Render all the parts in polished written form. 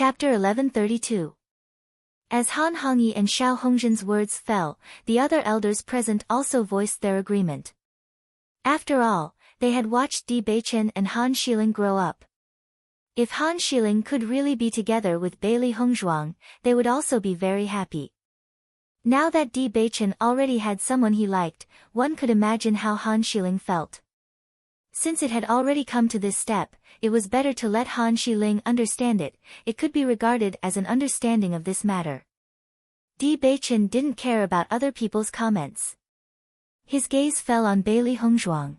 Chapter 1132. As Han Hongyi and Xiao Hongzhen's words fell, the other elders present also voiced their agreement. After all, they had watched Di Beichen and Han Xiling grow up. If Han Xiling could really be together with Bailey Hongzhuang, they would also be very happy. Now that Di Beichen already had someone he liked, one could imagine how Han Xiling felt. Since it had already come to this step, it was better to let Han Xiling understand it. It could be regarded as an understanding of this matter. Di Beichen didn't care about other people's comments. His gaze fell on Bailey Hongzhuang.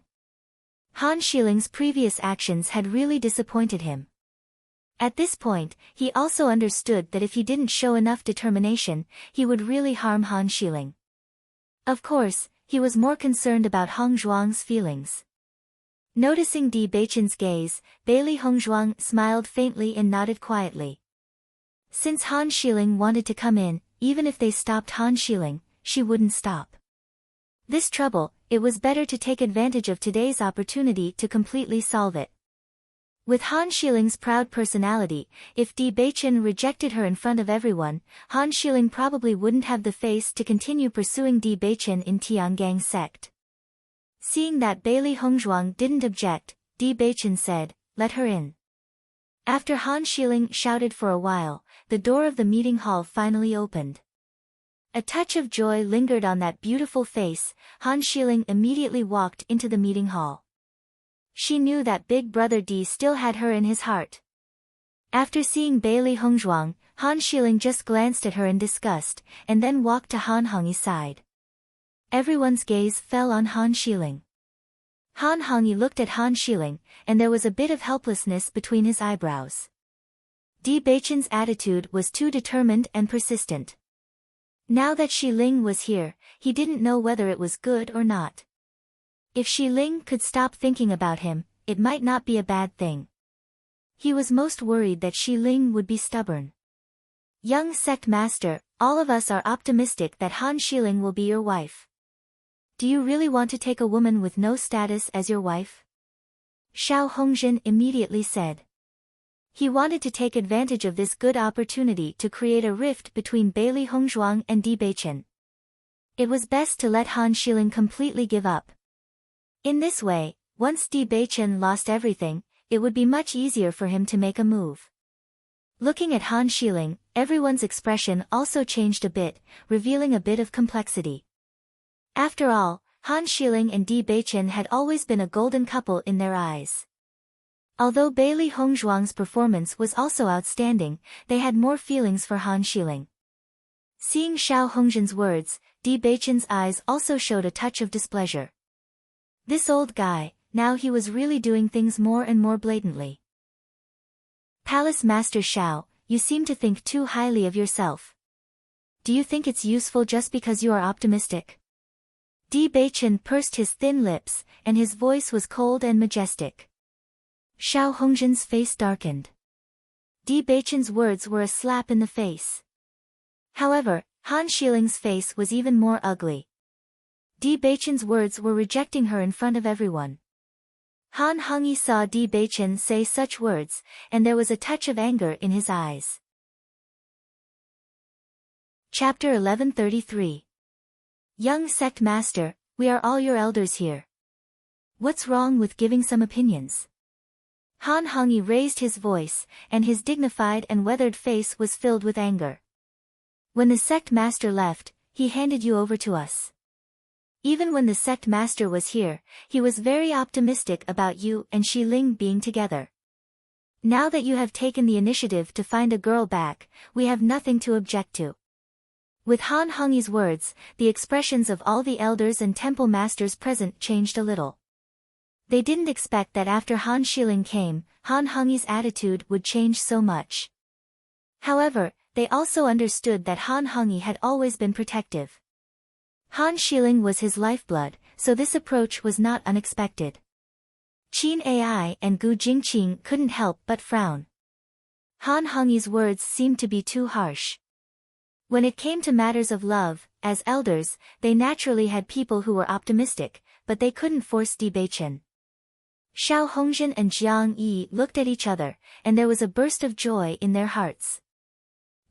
Han Xiling's previous actions had really disappointed him. At this point, he also understood that if he didn't show enough determination, he would really harm Han Xiling. Of course, he was more concerned about Hongzhuang's feelings. Noticing Di Beichen's gaze, Bailey Hongzhuang smiled faintly and nodded quietly. Since Han Xiling wanted to come in, even if they stopped Han Xiling, she wouldn't stop. This trouble, it was better to take advantage of today's opportunity to completely solve it. With Han Xiling's proud personality, if Di Beichen rejected her in front of everyone, Han Xiling probably wouldn't have the face to continue pursuing Di Beichen in Tianggang sect. Seeing that Bailey Hongzhuang didn't object, Di Beichen said, "Let her in." After Han Xiling shouted for a while, the door of the meeting hall finally opened. A touch of joy lingered on that beautiful face. Han Xiling immediately walked into the meeting hall. She knew that Big Brother Di still had her in his heart. After seeing Bailey Hongzhuang, Han Xiling just glanced at her in disgust, and then walked to Han Hongyi's side. Everyone's gaze fell on Han Xiling. Han Hongyi looked at Han Xiling, and there was a bit of helplessness between his eyebrows. Di Beichen's attitude was too determined and persistent. Now that Xiling was here, he didn't know whether it was good or not. If Xiling could stop thinking about him, it might not be a bad thing. He was most worried that Xiling would be stubborn. "Young sect master, all of us are optimistic that Han Xiling will be your wife. Do you really want to take a woman with no status as your wife?" Xiao Hongzhen immediately said. He wanted to take advantage of this good opportunity to create a rift between Bailey Hongzhuang and Di Beichen. It was best to let Han Xiling completely give up. In this way, once Di Beichen lost everything, it would be much easier for him to make a move. Looking at Han Xiling, everyone's expression also changed a bit, revealing a bit of complexity. After all, Han Xiling and Di Beichen had always been a golden couple in their eyes. Although Bailey Hongzhuang's performance was also outstanding, they had more feelings for Han Xiling. Seeing Xiao Hongzhen's words, Di Beichen's eyes also showed a touch of displeasure. This old guy, now he was really doing things more and more blatantly. "Palace Master Xiao, you seem to think too highly of yourself. Do you think it's useful just because you are optimistic?" Di Beichen pursed his thin lips, and his voice was cold and majestic. Xiao Hongzhen's face darkened. Di Beichen's words were a slap in the face. However, Han Xiling's face was even more ugly. Di Beichen's words were rejecting her in front of everyone. Han Hongyi saw Di Beichen say such words, and there was a touch of anger in his eyes. Chapter 1133. "Young sect master, we are all your elders here. What's wrong with giving some opinions?" Han Hongyi raised his voice, and his dignified and weathered face was filled with anger. "When the sect master left, he handed you over to us. Even when the sect master was here, he was very optimistic about you and Xiling being together. Now that you have taken the initiative to find a girl back, we have nothing to object to." With Han Hongyi's words, the expressions of all the elders and temple masters present changed a little. They didn't expect that after Han Xiling came, Han Hongyi's attitude would change so much. However, they also understood that Han Hongyi had always been protective. Han Xiling was his lifeblood, so this approach was not unexpected. Qin Ai and Gu Jingqing couldn't help but frown. Han Hongyi's words seemed to be too harsh. When it came to matters of love, as elders, they naturally had people who were optimistic, but they couldn't force Di Beichen. Xiao Hongzhen and Jiang Yi looked at each other, and there was a burst of joy in their hearts.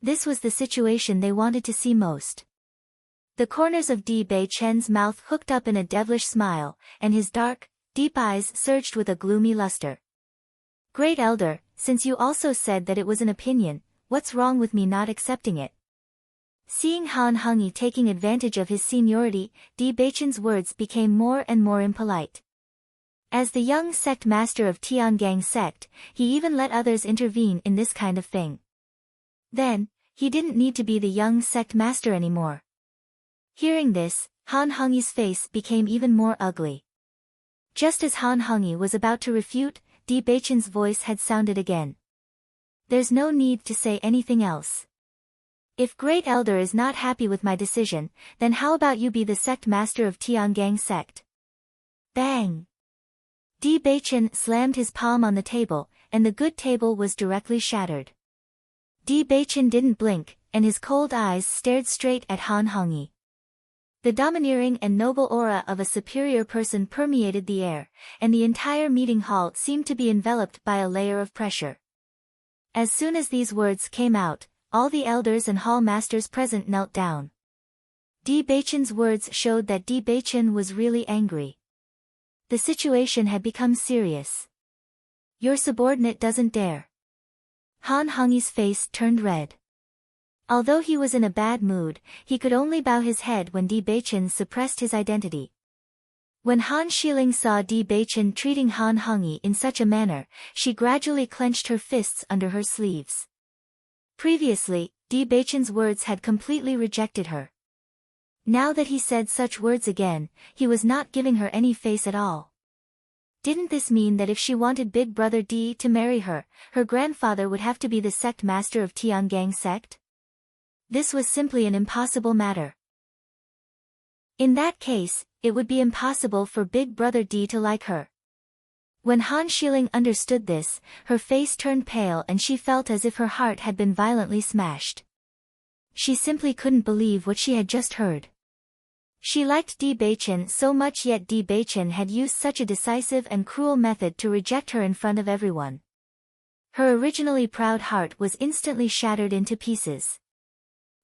This was the situation they wanted to see most. The corners of Di Beichen's mouth hooked up in a devilish smile, and his dark, deep eyes surged with a gloomy luster. Great Elder, since you also said that it was an opinion, what's wrong with me not accepting it? Seeing Han Hengyi taking advantage of his seniority, Di Beichen's words became more and more impolite. As the young sect master of Tiangang sect, he even let others intervene in this kind of thing. Then, he didn't need to be the young sect master anymore. Hearing this, Han Hengyi's face became even more ugly. Just as Han Hengyi was about to refute, Di Beichen's voice had sounded again. There's no need to say anything else. If Great Elder is not happy with my decision, then how about you be the sect master of Tiangang sect? Bang! Di Beichen slammed his palm on the table, and the good table was directly shattered. Di Beichen didn't blink, and his cold eyes stared straight at Han Hengyi. The domineering and noble aura of a superior person permeated the air, and the entire meeting hall seemed to be enveloped by a layer of pressure. As soon as these words came out, all the elders and hall masters present knelt down. Di Beichen's words showed that Di Beichen was really angry. The situation had become serious. Your subordinate doesn't dare. Han Hengyi's face turned red. Although he was in a bad mood, he could only bow his head when Di Beichen suppressed his identity. When Han Xiling saw Di Beichen treating Han Hengyi in such a manner, she gradually clenched her fists under her sleeves. Previously, Di Beichen's words had completely rejected her. Now that he said such words again, he was not giving her any face at all. Didn't this mean that if she wanted Big Brother Di to marry her, her grandfather would have to be the sect master of Tiangang sect? This was simply an impossible matter. In that case, it would be impossible for Big Brother Di to like her. When Han Xiling understood this, her face turned pale and she felt as if her heart had been violently smashed. She simply couldn't believe what she had just heard. She liked Di Beichen so much, yet Di Beichen had used such a decisive and cruel method to reject her in front of everyone. Her originally proud heart was instantly shattered into pieces.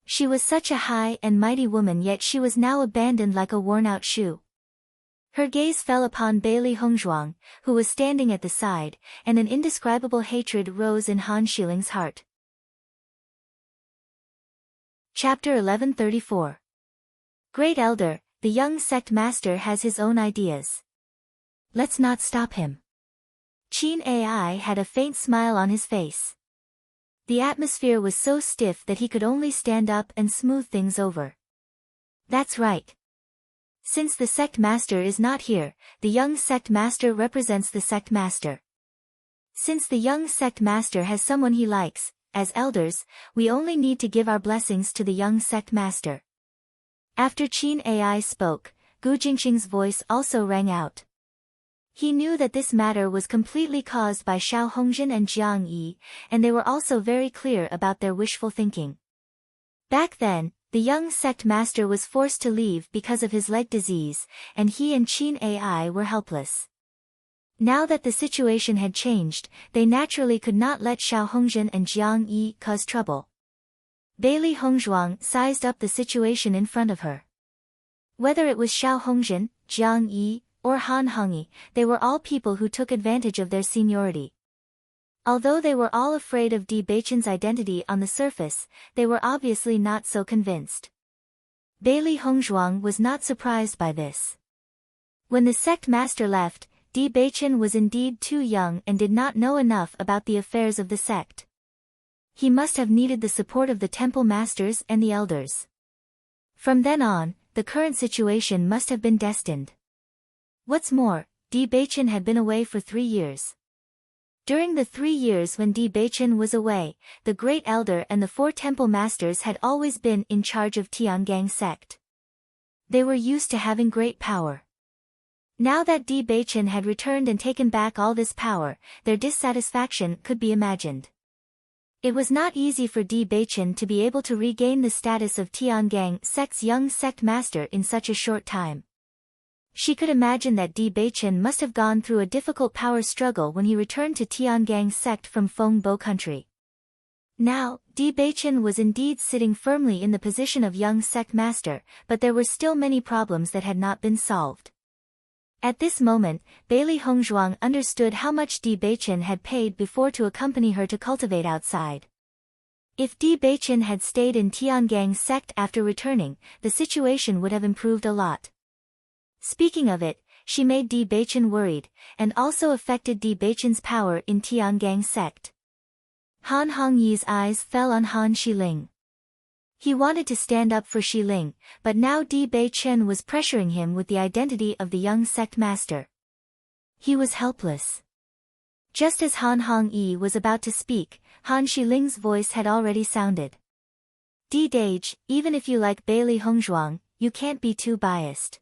She was such a high and mighty woman, yet she was now abandoned like a worn-out shoe. Her gaze fell upon Bailey Hongzhuang, who was standing at the side, and an indescribable hatred rose in Han Xiling's heart. Chapter 1134. Great Elder, the young sect master has his own ideas. Let's not stop him. Qin Ai had a faint smile on his face. The atmosphere was so stiff that he could only stand up and smooth things over. That's right. Since the sect master is not here, the young sect master represents the sect master. Since the young sect master has someone he likes, as elders, we only need to give our blessings to the young sect master. After Qin Ai spoke, Gu Jingxing's voice also rang out. He knew that this matter was completely caused by Xiao Hongzhen and Jiang Yi, and they were also very clear about their wishful thinking. Back then, the young sect master was forced to leave because of his leg disease, and he and Qin Ai were helpless. Now that the situation had changed, they naturally could not let Xiao Hongzhen and Jiang Yi cause trouble. Bailey Hongzhuang sized up the situation in front of her. Whether it was Xiao Hongzhen, Jiang Yi, or Han Hengyi, they were all people who took advantage of their seniority. Although they were all afraid of Di Beichen's identity on the surface, they were obviously not so convinced. Bailey Hongzhuang was not surprised by this. When the sect master left, Di Beichen was indeed too young and did not know enough about the affairs of the sect. He must have needed the support of the temple masters and the elders. From then on, the current situation must have been destined. What's more, Di Beichen had been away for 3 years. During the 3 years when Di Beichen was away, the Great Elder and the 4 temple masters had always been in charge of Tiangang sect. They were used to having great power. Now that Di Beichen had returned and taken back all this power, their dissatisfaction could be imagined. It was not easy for Di Beichen to be able to regain the status of Tiangang sect's young sect master in such a short time. She could imagine that Di Beichen must have gone through a difficult power struggle when he returned to Tiangang's sect from Fengbo country. Now, Di Beichen was indeed sitting firmly in the position of young sect master, but there were still many problems that had not been solved. At this moment, Bailey Hongzhuang understood how much Di Beichen had paid before to accompany her to cultivate outside. If Di Beichen had stayed in Tiangang's sect after returning, the situation would have improved a lot. Speaking of it, she made Di Beichen worried, and also affected Di Beichen's power in Tiangang's sect. Han Hongyi's eyes fell on Han Xiling. He wanted to stand up for Xiling, but now Di Beichen was pressuring him with the identity of the young sect master. He was helpless. Just as Han Hongyi was about to speak, Han Xiling's voice had already sounded. Di Dage, even if you like Bailey Hongzhuang, you can't be too biased.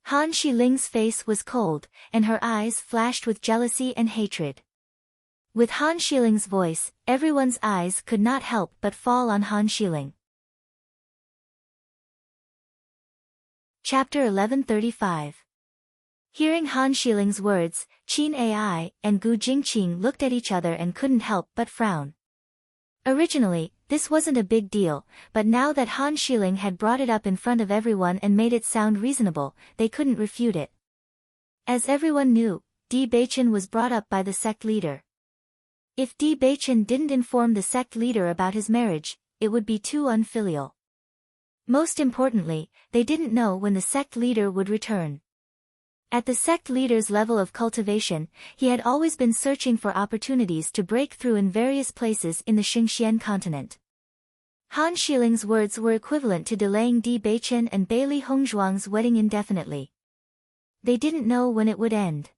Han Xiling's face was cold, and her eyes flashed with jealousy and hatred. With Han Xiling's voice, everyone's eyes could not help but fall on Han Xiling. Chapter 1135. Hearing Han Xiling's words, Qin Ai and Gu Jingqing looked at each other and couldn't help but frown. Originally, this wasn't a big deal, but now that Han Xiling had brought it up in front of everyone and made it sound reasonable, they couldn't refute it. As everyone knew, Di Beichen was brought up by the sect leader. If Di Beichen didn't inform the sect leader about his marriage, it would be too unfilial. Most importantly, they didn't know when the sect leader would return. At the sect leader's level of cultivation, he had always been searching for opportunities to break through in various places in the Xingxian continent. Han Xiling's words were equivalent to delaying Di Beichen and Bailey Hongzhuang's wedding indefinitely. They didn't know when it would end.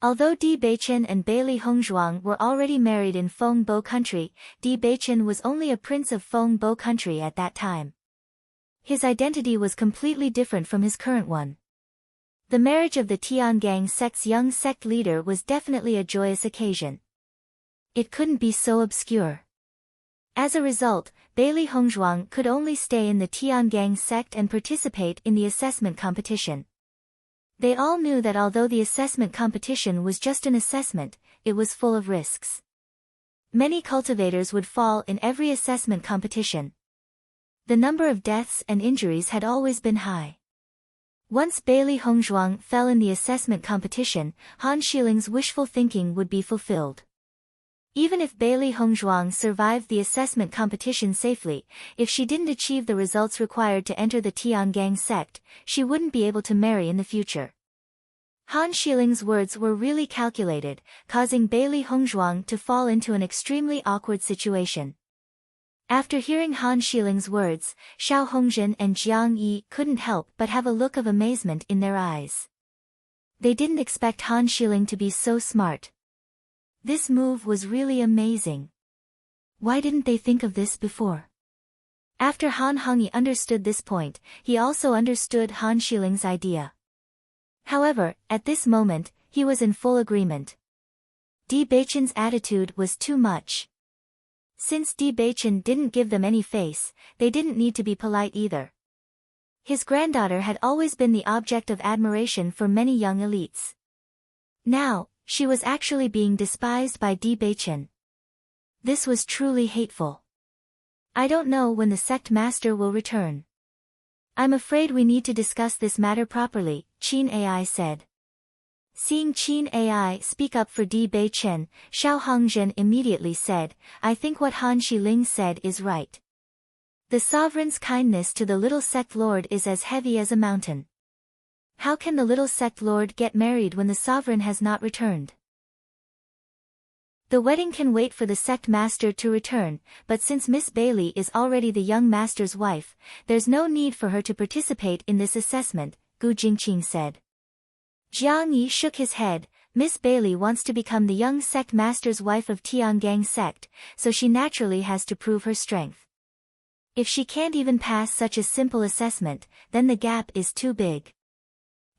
Although Di Beichen and Bailey Hongzhuang were already married in Fengbo country, Di Beichen was only a prince of Fengbo country at that time. His identity was completely different from his current one. The marriage of the Tiangang sect's young sect leader was definitely a joyous occasion. It couldn't be so obscure. As a result, Bailey Hongzhuang could only stay in the Tiangang sect and participate in the assessment competition. They all knew that although the assessment competition was just an assessment, it was full of risks. Many cultivators would fall in every assessment competition. The number of deaths and injuries had always been high. Once Bailey Hongzhuang fell in the assessment competition, Han Xiling's wishful thinking would be fulfilled. Even if Bailey Hongzhuang survived the assessment competition safely, if she didn't achieve the results required to enter the Tiangang sect, she wouldn't be able to marry in the future. Han Xiling's words were really calculated, causing Bailey Hongzhuang to fall into an extremely awkward situation. After hearing Han Xiling's words, Xiao Hongzhen and Jiang Yi couldn't help but have a look of amazement in their eyes. They didn't expect Han Xiling to be so smart. This move was really amazing. Why didn't they think of this before? After Han Hongyi understood this point, he also understood Han Xiling's idea. However, at this moment, he was in full agreement. Di Beichen's attitude was too much. Since Di Beichen didn't give them any face, they didn't need to be polite either. His granddaughter had always been the object of admiration for many young elites. Now, she was actually being despised by Di Beichen. This was truly hateful. I don't know when the sect master will return. I'm afraid we need to discuss this matter properly, Qin Ai said. Seeing Qin Ai speak up for Di Beichen, Xiao Hongzhen immediately said, I think what Han Xiling said is right. The sovereign's kindness to the little sect lord is as heavy as a mountain. How can the little sect lord get married when the sovereign has not returned? The wedding can wait for the sect master to return, but since Miss Bailey is already the young master's wife, there's no need for her to participate in this assessment, Gu Jingqing said. Jiang Yi shook his head. Miss Bailey wants to become the young sect master's wife of Tiangang sect, so she naturally has to prove her strength. If she can't even pass such a simple assessment, then the gap is too big.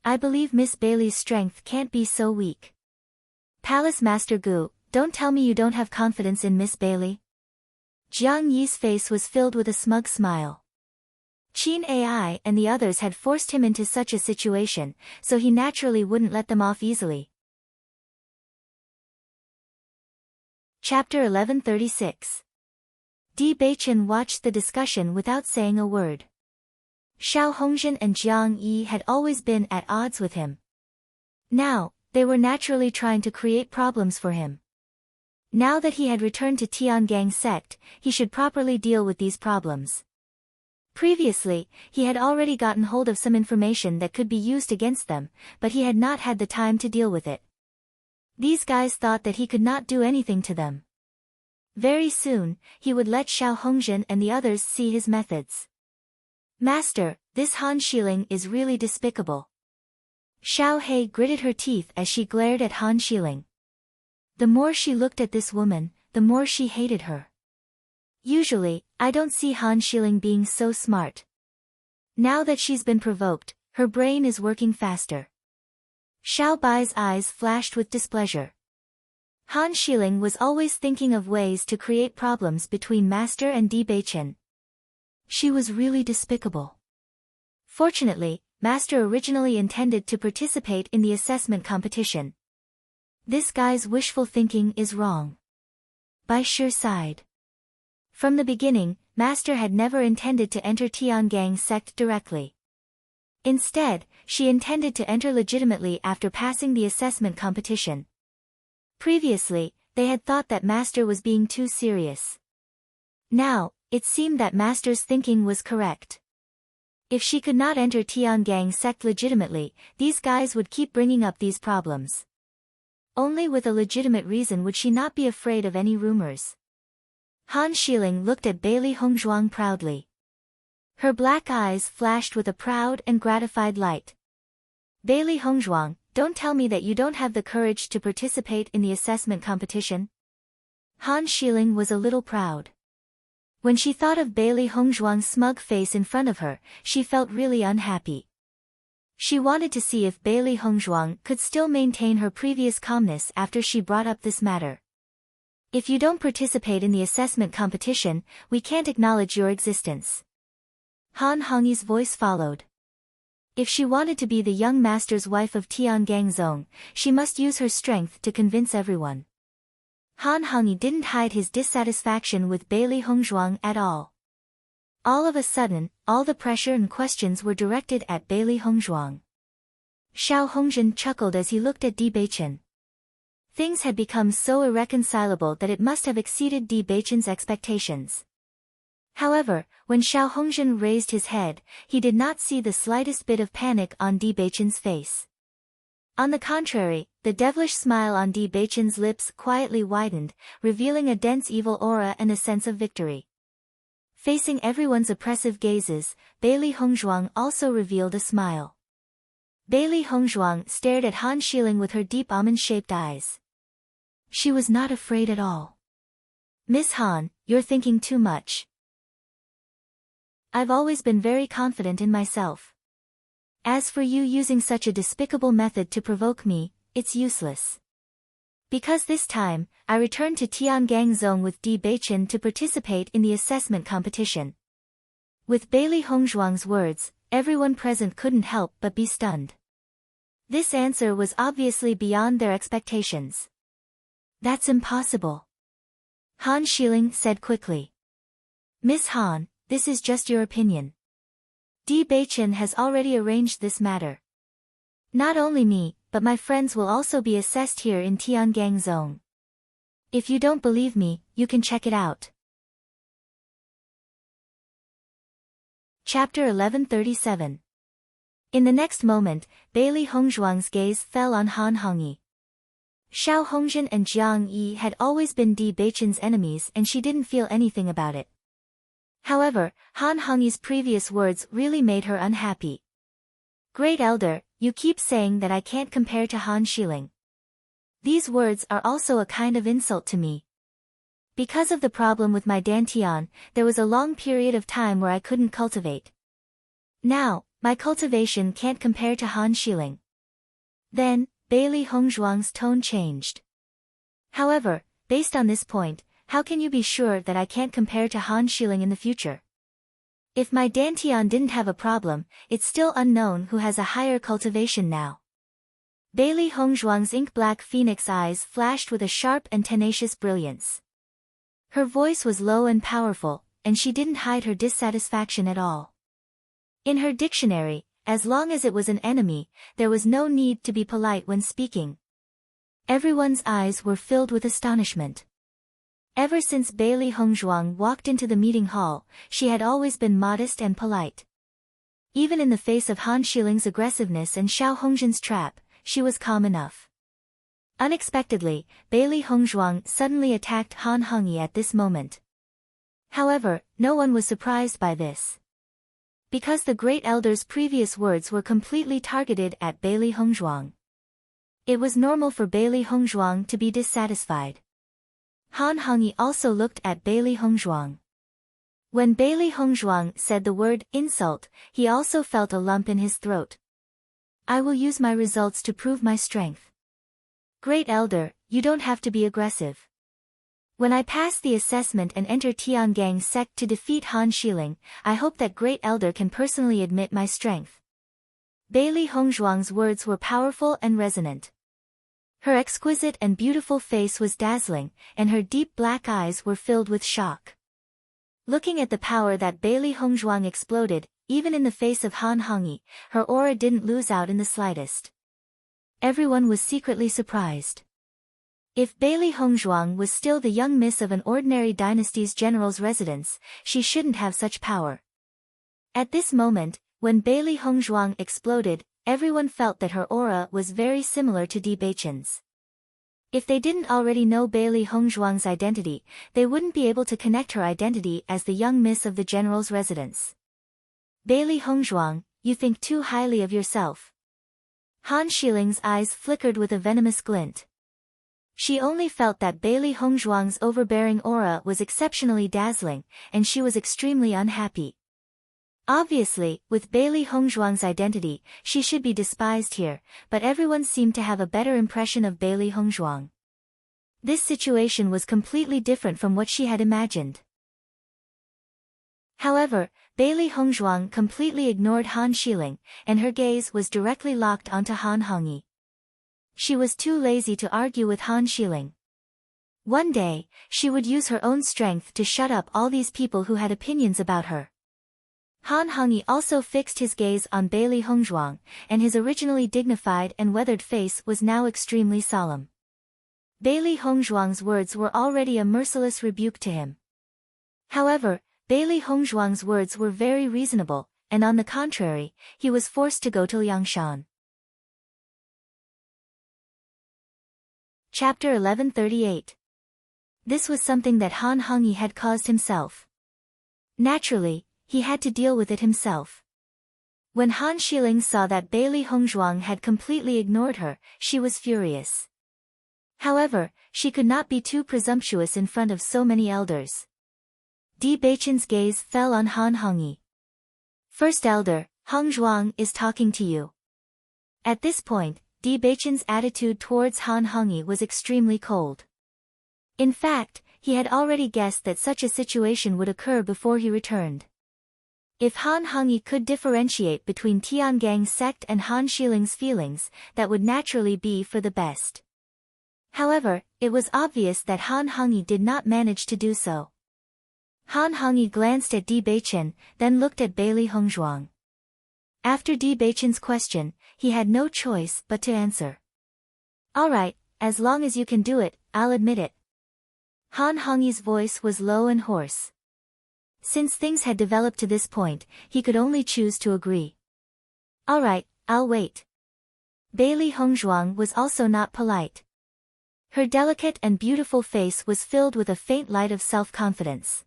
I believe Miss Bailey's strength can't be so weak. Palace Master Gu, don't tell me you don't have confidence in Miss Bailey. Jiang Yi's face was filled with a smug smile. Qin Ai and the others had forced him into such a situation, so he naturally wouldn't let them off easily. Chapter 1136. Di Beichen watched the discussion without saying a word. Xiao Hongzhen and Jiang Yi had always been at odds with him. Now, they were naturally trying to create problems for him. Now that he had returned to Tiangang sect, he should properly deal with these problems. Previously, he had already gotten hold of some information that could be used against them, but he had not had the time to deal with it. These guys thought that he could not do anything to them. Very soon, he would let Xiao Hongzhen and the others see his methods. Master, this Han Xiling is really despicable. Xiao He gritted her teeth as she glared at Han Xiling. The more she looked at this woman, the more she hated her. Usually, I don't see Han Xiling being so smart. Now that she's been provoked, her brain is working faster. Xiao Bai's eyes flashed with displeasure. Han Xiling was always thinking of ways to create problems between Master and Di Beichen. She was really despicable. Fortunately, Master originally intended to participate in the assessment competition. This guy's wishful thinking is wrong. Bai Shi sighed. From the beginning, Master had never intended to enter Tiangang sect directly. Instead, she intended to enter legitimately after passing the assessment competition. Previously, they had thought that Master was being too serious. Now, it seemed that Master's thinking was correct. If she could not enter Tiangang sect legitimately, these guys would keep bringing up these problems. Only with a legitimate reason would she not be afraid of any rumors. Han Xiling looked at Bailey Hongzhuang proudly. Her black eyes flashed with a proud and gratified light. Bailey Hongzhuang, don't tell me that you don't have the courage to participate in the assessment competition. Han Xiling was a little proud. When she thought of Bailey Hongzhuang's smug face in front of her, she felt really unhappy. She wanted to see if Bailey Hongzhuang could still maintain her previous calmness after she brought up this matter. If you don't participate in the assessment competition, we can't acknowledge your existence. Han Hongyi's voice followed. If she wanted to be the young master's wife of Tiangang Zong, she must use her strength to convince everyone. Han Hongyi didn't hide his dissatisfaction with Bailey Hongzhuang at all. All of a sudden, all the pressure and questions were directed at Bailey Hongzhuang. Xiao Hongzhen chuckled as he looked at Di Beichen. Things had become so irreconcilable that it must have exceeded Di Beichen's expectations. However, when Xiao Hongzhen raised his head, he did not see the slightest bit of panic on Di Beichen's face. On the contrary, the devilish smile on Di Beichen's lips quietly widened, revealing a dense evil aura and a sense of victory. Facing everyone's oppressive gazes, Bailey Hongzhuang also revealed a smile. Bailey Hongzhuang stared at Han Xiling with her deep almond-shaped eyes. She was not afraid at all. Miss Han, you're thinking too much. I've always been very confident in myself. As for you using such a despicable method to provoke me, it's useless. Because this time, I returned to Tiangang Zone with Di Beichen to participate in the assessment competition. With Bailey Hongzhuang's words, everyone present couldn't help but be stunned. This answer was obviously beyond their expectations. That's impossible. Han Xiling said quickly. Miss Han, this is just your opinion. Di Beichen has already arranged this matter. Not only me, but my friends will also be assessed here in Tiangang Zone. If you don't believe me, you can check it out. Chapter 1137. In the next moment, Bailey Hongzhuang's gaze fell on Han Hongyi. Xiao Hongzhen and Jiang Yi had always been Di Beichen's enemies and she didn't feel anything about it. However, Han Hongyi's previous words really made her unhappy. Great Elder, you keep saying that I can't compare to Han Xiling. These words are also a kind of insult to me. Because of the problem with my dantian, there was a long period of time where I couldn't cultivate. Now, my cultivation can't compare to Han Xiling. Then, Bailey Hongzhuang's tone changed. However, based on this point, how can you be sure that I can't compare to Han Xiling in the future? If my Dantian didn't have a problem, it's still unknown who has a higher cultivation now. Bailey Hongzhuang's ink-black phoenix eyes flashed with a sharp and tenacious brilliance. Her voice was low and powerful, and she didn't hide her dissatisfaction at all. In her dictionary, as long as it was an enemy, there was no need to be polite when speaking. Everyone's eyes were filled with astonishment. Ever since Bailey Hongzhuang walked into the meeting hall, she had always been modest and polite. Even in the face of Han Shiling's aggressiveness and Xiao Hongzhen's trap, she was calm enough. Unexpectedly, Bailey Hongzhuang suddenly attacked Han Hongyi at this moment. However, no one was surprised by this. Because the Great Elder's previous words were completely targeted at Bailey Hongzhuang. It was normal for Bailey Hongzhuang to be dissatisfied. Han Hongyi also looked at Bailey Hongzhuang. When Bailey Hongzhuang said the word insult, he also felt a lump in his throat. I will use my results to prove my strength. Great Elder, you don't have to be aggressive. When I pass the assessment and enter Tiangang sect to defeat Han Shiling, I hope that Great Elder can personally admit my strength. Bailey Hongzhuang's words were powerful and resonant. Her exquisite and beautiful face was dazzling, and her deep black eyes were filled with shock. Looking at the power that Bailey Hongzhuang exploded, even in the face of Han Hongyi, her aura didn't lose out in the slightest. Everyone was secretly surprised. If Bailey Hongzhuang was still the young miss of an ordinary dynasty's general's residence, she shouldn't have such power. At this moment, when Bailey Hongzhuang exploded, everyone felt that her aura was very similar to Bewitching's. If they didn't already know Bailey Hongzhuang's identity, they wouldn't be able to connect her identity as the young miss of the general's residence. Bailey Hongzhuang, you think too highly of yourself. Han Shiling's eyes flickered with a venomous glint. She only felt that Bailey Hongzhuang's overbearing aura was exceptionally dazzling, and she was extremely unhappy. Obviously, with Bailey Hongzhuang's identity, she should be despised here, but everyone seemed to have a better impression of Bailey Hongzhuang. This situation was completely different from what she had imagined. However, Bailey Hongzhuang completely ignored Han Shiling, and her gaze was directly locked onto Han Hongyi. She was too lazy to argue with Han Shiling. One day, she would use her own strength to shut up all these people who had opinions about her. Han Hongyi also fixed his gaze on Bailey Hongzhuang, and his originally dignified and weathered face was now extremely solemn. Bailey Hongzhuang's words were already a merciless rebuke to him. However, Bailey Hongzhuang's words were very reasonable, and on the contrary, he was forced to go to Liangshan. Chapter 1138. This was something that Han Hongyi had caused himself. Naturally, he had to deal with it himself. When Han Shiling saw that Bailey Hongzhuang had completely ignored her, she was furious. However, she could not be too presumptuous in front of so many elders. Bewitching's gaze fell on Han Hongyi. First Elder, Hongzhuang is talking to you. At this point, Bewitching's attitude towards Han Hongyi was extremely cold. In fact, he had already guessed that such a situation would occur before he returned. If Han Hongyi could differentiate between Tiangang's sect and Han Shiling's feelings, that would naturally be for the best. However, it was obvious that Han Hongyi did not manage to do so. Han Hongyi glanced at Bewitching, then looked at Bailey Hongzhuang. After Bewitching's question, he had no choice but to answer. Alright, as long as you can do it, I'll admit it. Han Hongyi's voice was low and hoarse. Since things had developed to this point, he could only choose to agree. Alright, I'll wait. Bailey Hongzhuang was also not polite. Her delicate and beautiful face was filled with a faint light of self-confidence.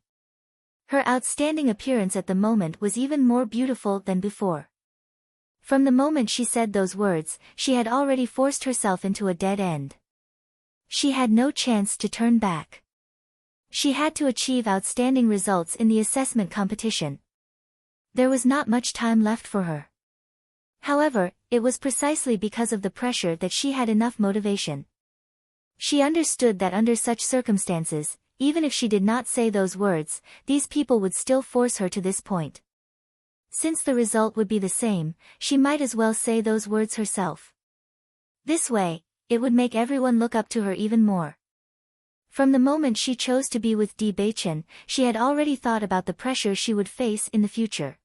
Her outstanding appearance at the moment was even more beautiful than before. From the moment she said those words, she had already forced herself into a dead end. She had no chance to turn back. She had to achieve outstanding results in the assessment competition. There was not much time left for her. However, it was precisely because of the pressure that she had enough motivation. She understood that under such circumstances, even if she did not say those words, these people would still force her to this point. Since the result would be the same, she might as well say those words herself. This way, it would make everyone look up to her even more. From the moment she chose to be with Bewitching, she had already thought about the pressure she would face in the future.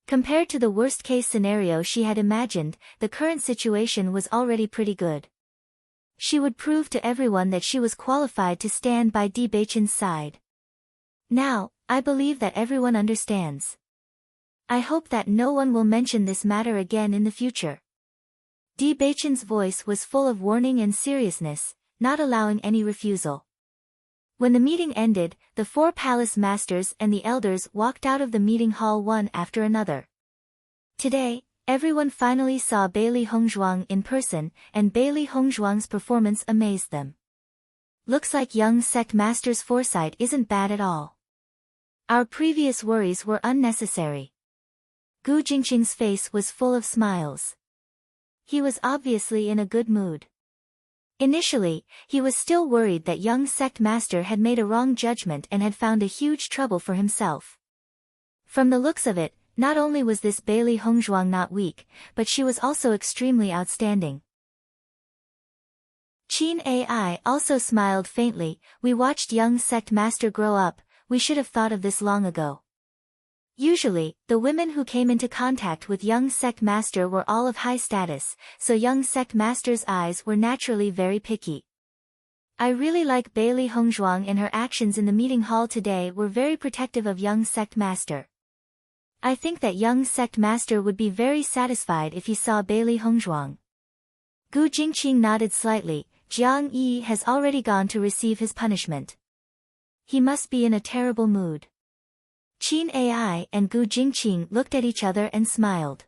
Compared to the worst-case scenario she had imagined, the current situation was already pretty good. She would prove to everyone that she was qualified to stand by Bewitching's side. Now, I believe that everyone understands. I hope that no one will mention this matter again in the future. Bewitching's voice was full of warning and seriousness, not allowing any refusal. When the meeting ended, the 4 palace masters and the elders walked out of the meeting hall one after another. Today, everyone finally saw Bailey Hongzhuang in person, and Bailey Hongzhuang's performance amazed them. Looks like young sect master's foresight isn't bad at all. Our previous worries were unnecessary. Gu Jingqing's face was full of smiles. He was obviously in a good mood. Initially, he was still worried that young sect master had made a wrong judgment and had found a huge trouble for himself. From the looks of it, not only was this Bailey Hongzhuang not weak, but she was also extremely outstanding. Qin Ai also smiled faintly. We watched young sect master grow up, we should have thought of this long ago. Usually, the women who came into contact with young sect master were all of high status, so young sect master's eyes were naturally very picky. I really like Bailey Hongzhuang, and her actions in the meeting hall today were very protective of young sect master. I think that young sect master would be very satisfied if he saw Bailey Hongzhuang. Gu Jingqing nodded slightly. Jiang Yi has already gone to receive his punishment. He must be in a terrible mood. Qin Ai and Gu Jingqing looked at each other and smiled.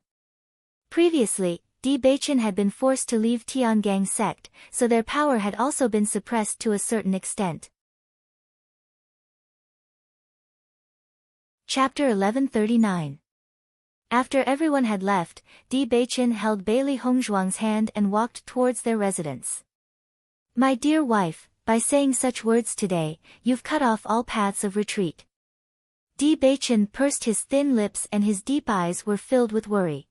Previously, Bewitching had been forced to leave Tiangang sect, so their power had also been suppressed to a certain extent. Chapter 1139. After everyone had left, Bewitching held Bailey Hongzhuang's hand and walked towards their residence. My dear wife, by saying such words today, you've cut off all paths of retreat. Bewitching pursed his thin lips and his deep eyes were filled with worry.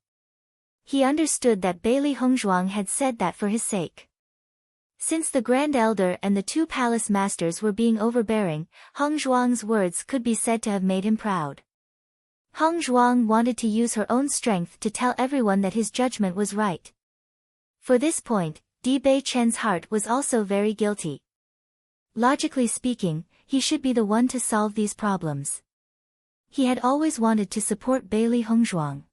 He understood that Bailey Hongzhuang had said that for his sake. Since the Grand Elder and the 2 palace masters were being overbearing, Hongzhuang's words could be said to have made him proud. Hongzhuang wanted to use her own strength to tell everyone that his judgment was right. For this point, Bewitching's heart was also very guilty. Logically speaking, he should be the one to solve these problems. He had always wanted to support Bailey Hongzhuang.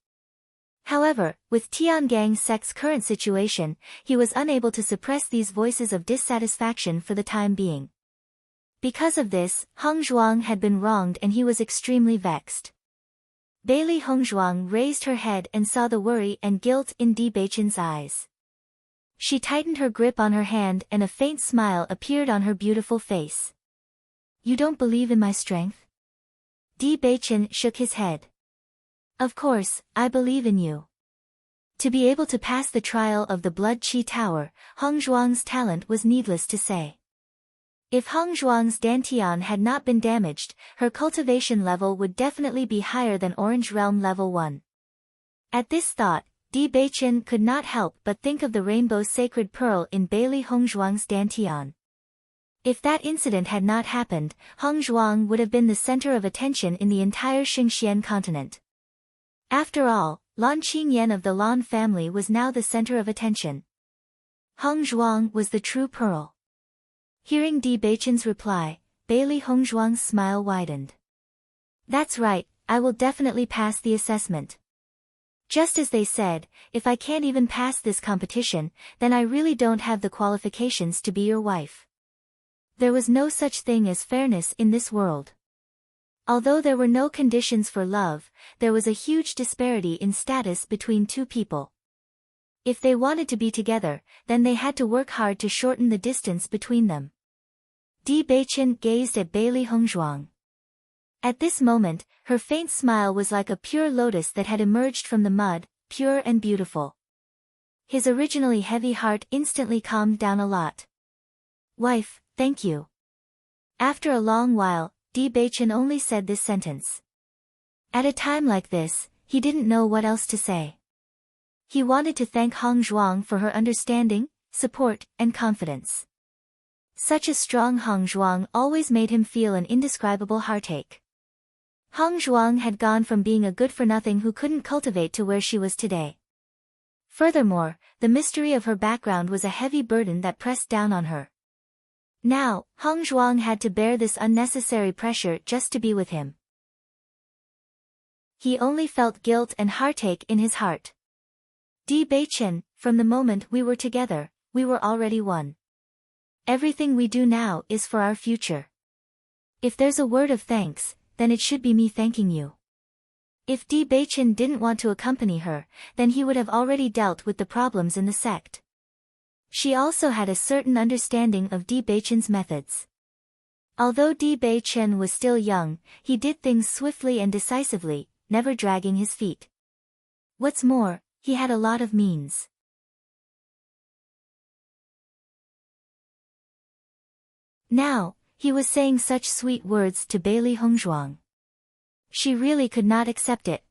However, with Tiangang sect's current situation, he was unable to suppress these voices of dissatisfaction for the time being. Because of this, Hongzhuang had been wronged and he was extremely vexed. Bailey Hongzhuang raised her head and saw the worry and guilt in Bewitching's eyes. She tightened her grip on her hand and a faint smile appeared on her beautiful face. You don't believe in my strength? Bewitching shook his head. Of course, I believe in you. To be able to pass the trial of the Blood Qi Tower, Hongzhuang's talent was needless to say. If Hongzhuang's dantian had not been damaged, her cultivation level would definitely be higher than Orange Realm level 1. At this thought, Bewitching could not help but think of the rainbow sacred pearl in Bailey Hongzhuang's dantian. If that incident had not happened, Hongzhuang would have been the center of attention in the entire Xingxian continent. After all, Lan Qingyan of the Lan family was now the center of attention. Hongzhuang was the true pearl. Hearing Bewitching's reply, Bailey Hongzhuang's smile widened. That's right, I will definitely pass the assessment. Just as they said, if I can't even pass this competition, then I really don't have the qualifications to be your wife. There was no such thing as fairness in this world. Although there were no conditions for love, there was a huge disparity in status between 2 people. If they wanted to be together, then they had to work hard to shorten the distance between them. Bewitching gazed at Bailey Hongzhuang. At this moment, her faint smile was like a pure lotus that had emerged from the mud, pure and beautiful. His originally heavy heart instantly calmed down a lot. Wife, thank you. After a long while, Bewitching only said this sentence. At a time like this, he didn't know what else to say. He wanted to thank Hong Zhuang for her understanding, support, and confidence. Such a strong Hong Zhuang always made him feel an indescribable heartache. Hong Zhuang had gone from being a good-for-nothing who couldn't cultivate to where she was today. Furthermore, the mystery of her background was a heavy burden that pressed down on her. Now, Hong Zhuang had to bear this unnecessary pressure just to be with him. He only felt guilt and heartache in his heart. Bewitching, from the moment we were together, we were already one. Everything we do now is for our future. If there's a word of thanks, then it should be me thanking you. If Bewitching didn't want to accompany her, then he would have already dealt with the problems in the sect. She also had a certain understanding of Bewitching's methods. Although Bewitching was still young, he did things swiftly and decisively, never dragging his feet. What's more, he had a lot of means. Now, he was saying such sweet words to Bailey Hongzhuang. She really could not accept it.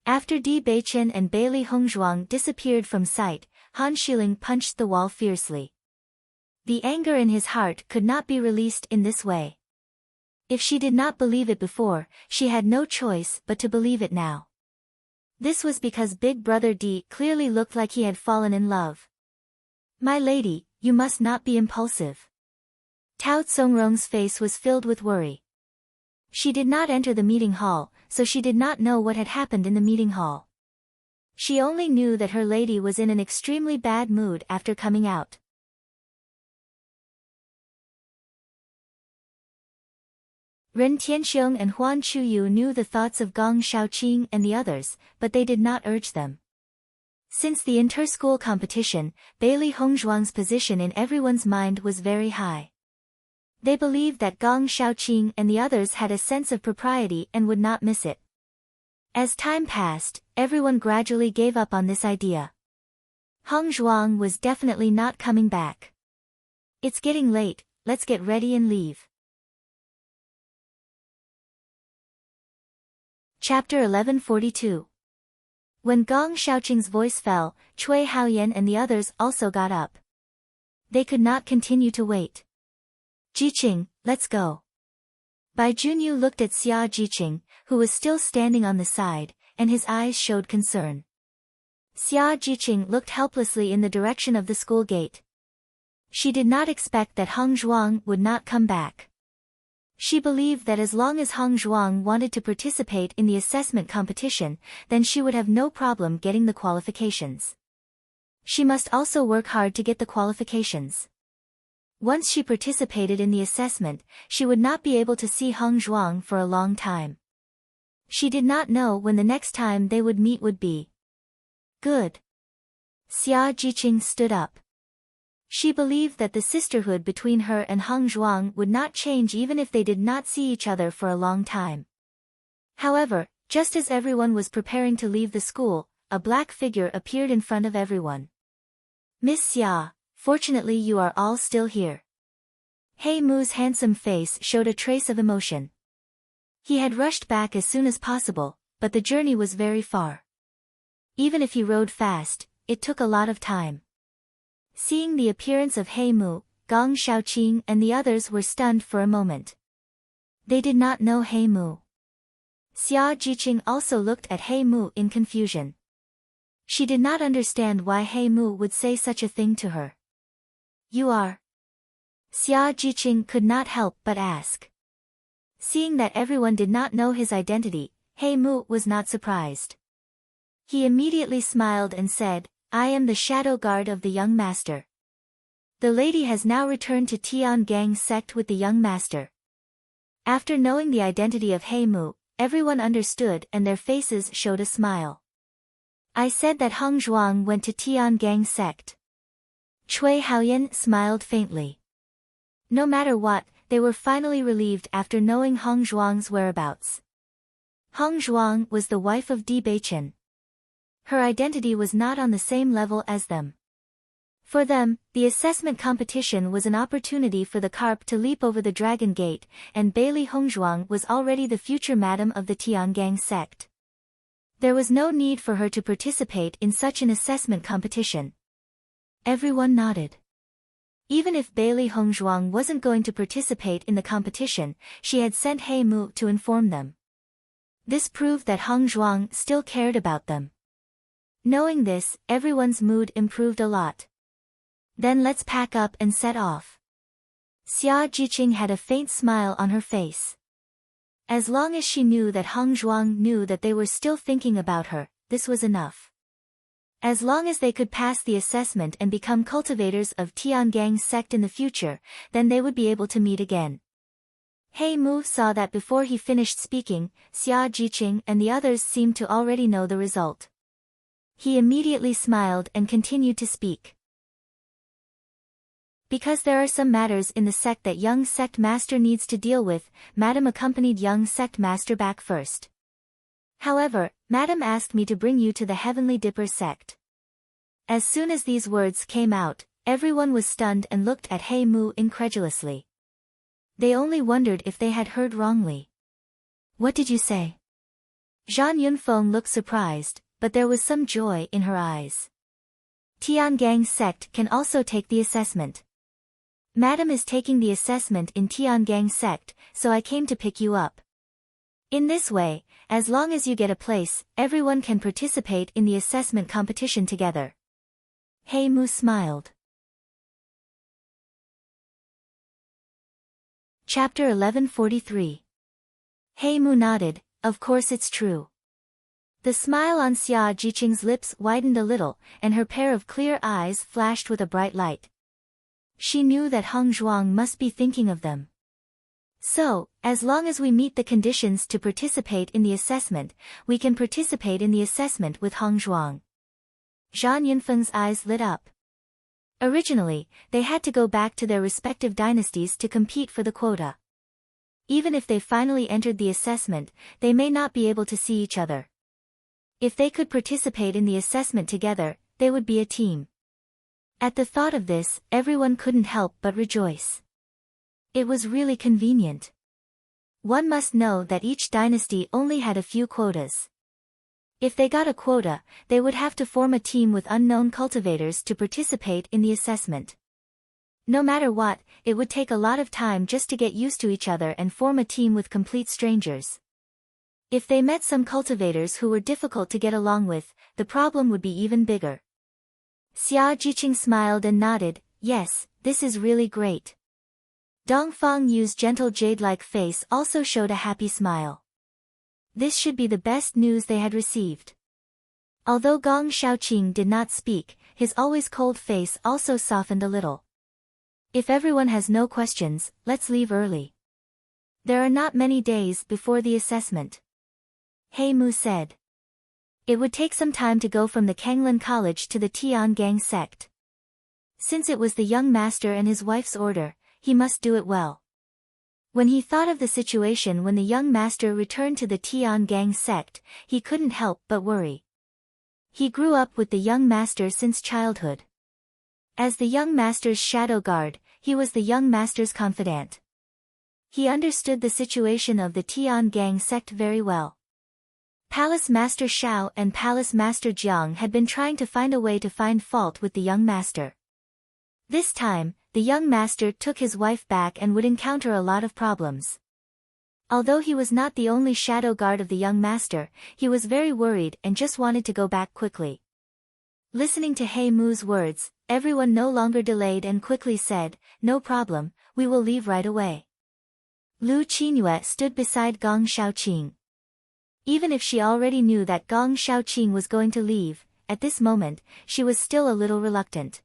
After Bewitching and Bailey Hongzhuang disappeared from sight, Han Shiling punched the wall fiercely. The anger in his heart could not be released in this way. If she did not believe it before, she had no choice but to believe it now. This was because Big Brother D clearly looked like he had fallen in love. My lady, you must not be impulsive. Tao Tsongrong's face was filled with worry. She did not enter the meeting hall, so she did not know what had happened in the meeting hall. She only knew that her lady was in an extremely bad mood after coming out. Ren Tianxiong and Huan Chuyu knew the thoughts of Gong Shaoqing and the others, but they did not urge them. Since the inter-school competition, Bailey Hongzhuang's position in everyone's mind was very high. They believed that Gong Shaoqing and the others had a sense of propriety and would not miss it. As time passed, everyone gradually gave up on this idea. Hong Zhuang was definitely not coming back. It's getting late, let's get ready and leave. Chapter 1142. When Gong Shaoqing's voice fell, Cui Haoyan and the others also got up. They could not continue to wait. Jiqing, let's go. Bai Junyu looked at Xia Jiqing, who was still standing on the side, and his eyes showed concern. Xia Jiqing looked helplessly in the direction of the school gate. She did not expect that Hong Zhuang would not come back. She believed that as long as Hong Zhuang wanted to participate in the assessment competition, then she would have no problem getting the qualifications. She must also work hard to get the qualifications. Once she participated in the assessment, she would not be able to see Hong Zhuang for a long time. She did not know when the next time they would meet would be. Good. Xia Jiqing stood up. She believed that the sisterhood between her and Hong Zhuang would not change even if they did not see each other for a long time. However, just as everyone was preparing to leave the school, a black figure appeared in front of everyone. Miss Xia, fortunately you are all still here. He Mu's handsome face showed a trace of emotion. He had rushed back as soon as possible, but the journey was very far. Even if he rode fast, it took a lot of time. Seeing the appearance of He Mu, Gong Shaoqing and the others were stunned for a moment. They did not know He Mu. Xia Jiqing also looked at He Mu in confusion. She did not understand why He Mu would say such a thing to her. You are? Xia Jiqing could not help but ask. Seeing that everyone did not know his identity, He Mu was not surprised. He immediately smiled and said, I am the shadow guard of the young master. The lady has now returned to Tiangang sect with the young master. After knowing the identity of He Mu, everyone understood and their faces showed a smile. I said that Hong Zhuang went to Tiangang sect. Cui Haoyan smiled faintly. No matter what, they were finally relieved after knowing Hong Zhuang's whereabouts. Hong Zhuang was the wife of Bewitching. Her identity was not on the same level as them. For them, the assessment competition was an opportunity for the carp to leap over the dragon gate, and Bailey Hongzhuang was already the future madam of the Tiangang sect. There was no need for her to participate in such an assessment competition. Everyone nodded. Even if Bailey Hongzhuang wasn't going to participate in the competition, she had sent He Mu to inform them. This proved that Hongzhuang still cared about them. Knowing this, everyone's mood improved a lot. Then let's pack up and set off. Xia Jiqing had a faint smile on her face. As long as she knew that Hongzhuang knew that they were still thinking about her, this was enough. As long as they could pass the assessment and become cultivators of Tiangang's sect in the future, then they would be able to meet again. He Mu saw that before he finished speaking, Xia Jiqing and the others seemed to already know the result. He immediately smiled and continued to speak. Because there are some matters in the sect that young sect master needs to deal with, Madam accompanied young sect master back first. However, Madam asked me to bring you to the Heavenly Dipper sect. As soon as these words came out, everyone was stunned and looked at He Mu incredulously. They only wondered if they had heard wrongly. What did you say? Zhan Yunfeng looked surprised, but there was some joy in her eyes. Tiangang's sect can also take the assessment. Madam is taking the assessment in Tiangang's sect, so I came to pick you up. In this way, as long as you get a place, everyone can participate in the assessment competition together. He Mu smiled. Chapter 1143. He Mu nodded, of course it's true. The smile on Xia Jiqing's lips widened a little, and her pair of clear eyes flashed with a bright light. She knew that Hongzhuang must be thinking of them. So, as long as we meet the conditions to participate in the assessment, we can participate in the assessment with Hongzhuang. Zhan Yunfeng's eyes lit up. Originally, they had to go back to their respective dynasties to compete for the quota. Even if they finally entered the assessment, they may not be able to see each other. If they could participate in the assessment together, they would be a team. At the thought of this, everyone couldn't help but rejoice. It was really convenient. One must know that each dynasty only had a few quotas. If they got a quota, they would have to form a team with unknown cultivators to participate in the assessment. No matter what, it would take a lot of time just to get used to each other and form a team with complete strangers. If they met some cultivators who were difficult to get along with, the problem would be even bigger. Xia Jiqing smiled and nodded, yes, this is really great. Dongfang Yu's gentle jade-like face also showed a happy smile. This should be the best news they had received. Although Gong Shaoqing did not speak, his always cold face also softened a little. If everyone has no questions, let's leave early. There are not many days before the assessment. He Mu said. It would take some time to go from the Kanglan College to the Tiangang sect. Since it was the young master and his wife's order, he must do it well. When he thought of the situation when the young master returned to the Tiangang sect, he couldn't help but worry. He grew up with the young master since childhood. As the young master's shadow guard, he was the young master's confidant. He understood the situation of the Tiangang sect very well. Palace Master Xiao and Palace Master Jiang had been trying to find a way to find fault with the young master. This time, the young master took his wife back and would encounter a lot of problems. Although he was not the only shadow guard of the young master, he was very worried and just wanted to go back quickly. Listening to He Mu's words, everyone no longer delayed and quickly said, no problem, we will leave right away. Lu Qinyue stood beside Gong Shaoqing. Even if she already knew that Gong Shaoqing was going to leave, at this moment, she was still a little reluctant.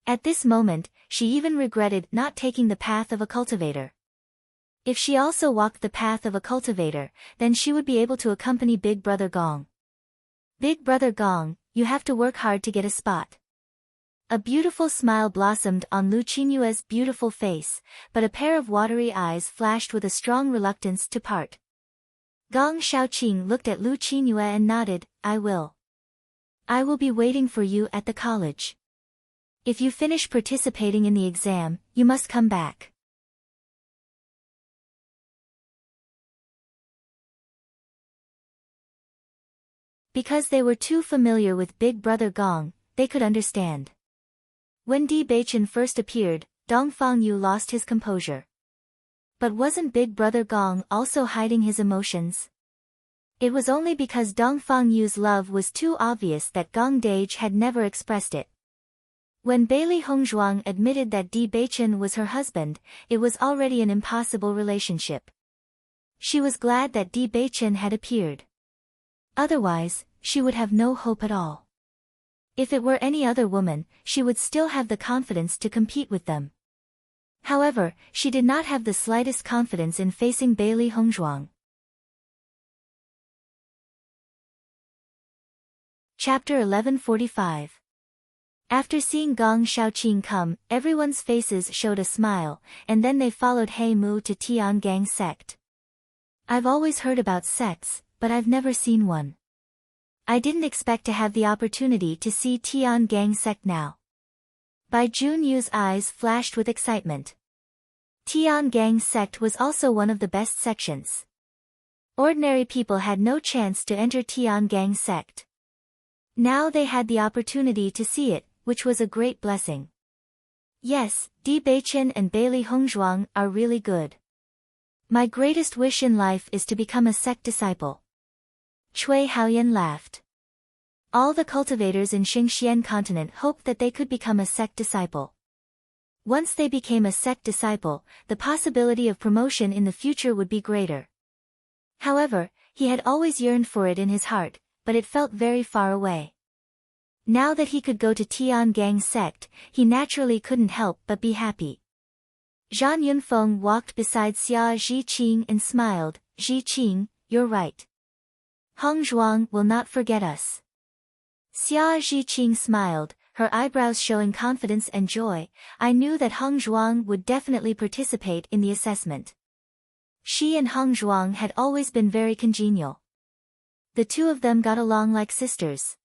At this moment, she even regretted not taking the path of a cultivator. If she also walked the path of a cultivator, then she would be able to accompany Big Brother Gong. Big Brother Gong, you have to work hard to get a spot. A beautiful smile blossomed on Lu Qinyue's beautiful face, but a pair of watery eyes flashed with a strong reluctance to part. Gong Shaoqing looked at Lu Qinyue and nodded, I will. I will be waiting for you at the college. If you finish participating in the exam, you must come back. Because they were too familiar with Big Brother Gong, they could understand. When Di Beichen first appeared, Dong Fangyu lost his composure. But wasn't Big Brother Gong also hiding his emotions? It was only because Dong Fangyu's love was too obvious that Gong Daige had never expressed it. When Bailey Hongzhuang admitted that Di Beichen was her husband, it was already an impossible relationship. She was glad that Di Beichen had appeared. Otherwise, she would have no hope at all. If it were any other woman, she would still have the confidence to compete with them. However, she did not have the slightest confidence in facing Bailey Hongzhuang. Chapter 1145. After seeing Gong Shaoqing come, everyone's faces showed a smile, and then they followed He Mu to Tiangang sect. I've always heard about sects, but I've never seen one. I didn't expect to have the opportunity to see Tiangang sect now. Bai Junyu's eyes flashed with excitement. Tiangang sect was also one of the best sections. Ordinary people had no chance to enter Tiangang sect. Now they had the opportunity to see it, which was a great blessing. Yes, Di Beichen and Bailey Hongzhuang are really good. My greatest wish in life is to become a sect disciple. Cui Haoyan laughed. All the cultivators in Xingxian continent hoped that they could become a sect disciple. Once they became a sect disciple, the possibility of promotion in the future would be greater. However, he had always yearned for it in his heart, but it felt very far away. Now that he could go to Tiangang sect, he naturally couldn't help but be happy. Zhang Yunfeng walked beside Xia Zhiqing and smiled. Zhiqing, you're right. Hongzhuang will not forget us. Xia Zhiqing smiled, her eyebrows showing confidence and joy. I knew that Hongzhuang would definitely participate in the assessment. She and Hongzhuang had always been very congenial. The two of them got along like sisters.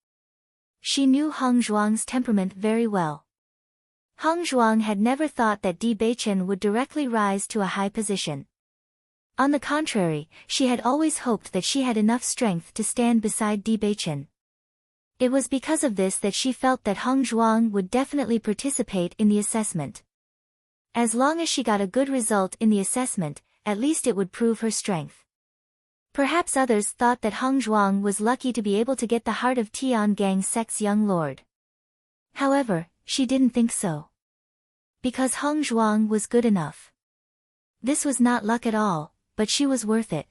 She knew Hongzhuang's temperament very well. Hongzhuang had never thought that Di Beichen would directly rise to a high position. On the contrary, she had always hoped that she had enough strength to stand beside Di Beichen. It was because of this that she felt that Hongzhuang would definitely participate in the assessment. As long as she got a good result in the assessment, at least it would prove her strength. Perhaps others thought that Hongzhuang was lucky to be able to get the heart of Tiangang sect's young lord. However, she didn't think so. Because Hongzhuang was good enough. This was not luck at all, but she was worth it.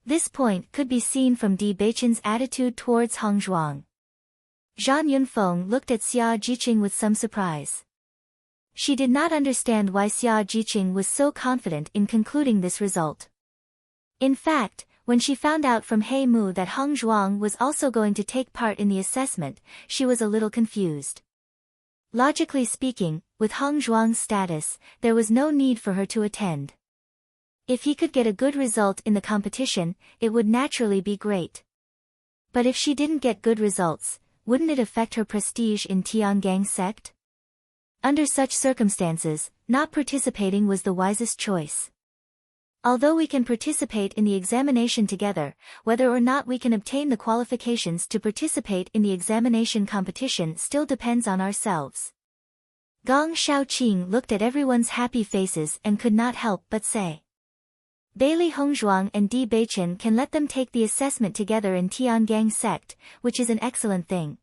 This point could be seen from Di Beichen's attitude towards Hongzhuang. Zhang Yunfeng looked at Xia Zhiqing with some surprise. She did not understand why Xia Zhiqing was so confident in concluding this result. In fact, when she found out from He Mu that Hongzhuang was also going to take part in the assessment, she was a little confused. Logically speaking, with Hongzhuang's status, there was no need for her to attend. If he could get a good result in the competition, it would naturally be great. But if she didn't get good results, wouldn't it affect her prestige in Tiangang sect? Under such circumstances, not participating was the wisest choice. Although we can participate in the examination together, whether or not we can obtain the qualifications to participate in the examination competition still depends on ourselves. Gong Shaoqing looked at everyone's happy faces and could not help but say. Bailey Hongzhuang and Di Beichen can let them take the assessment together in Tiangang sect, which is an excellent thing.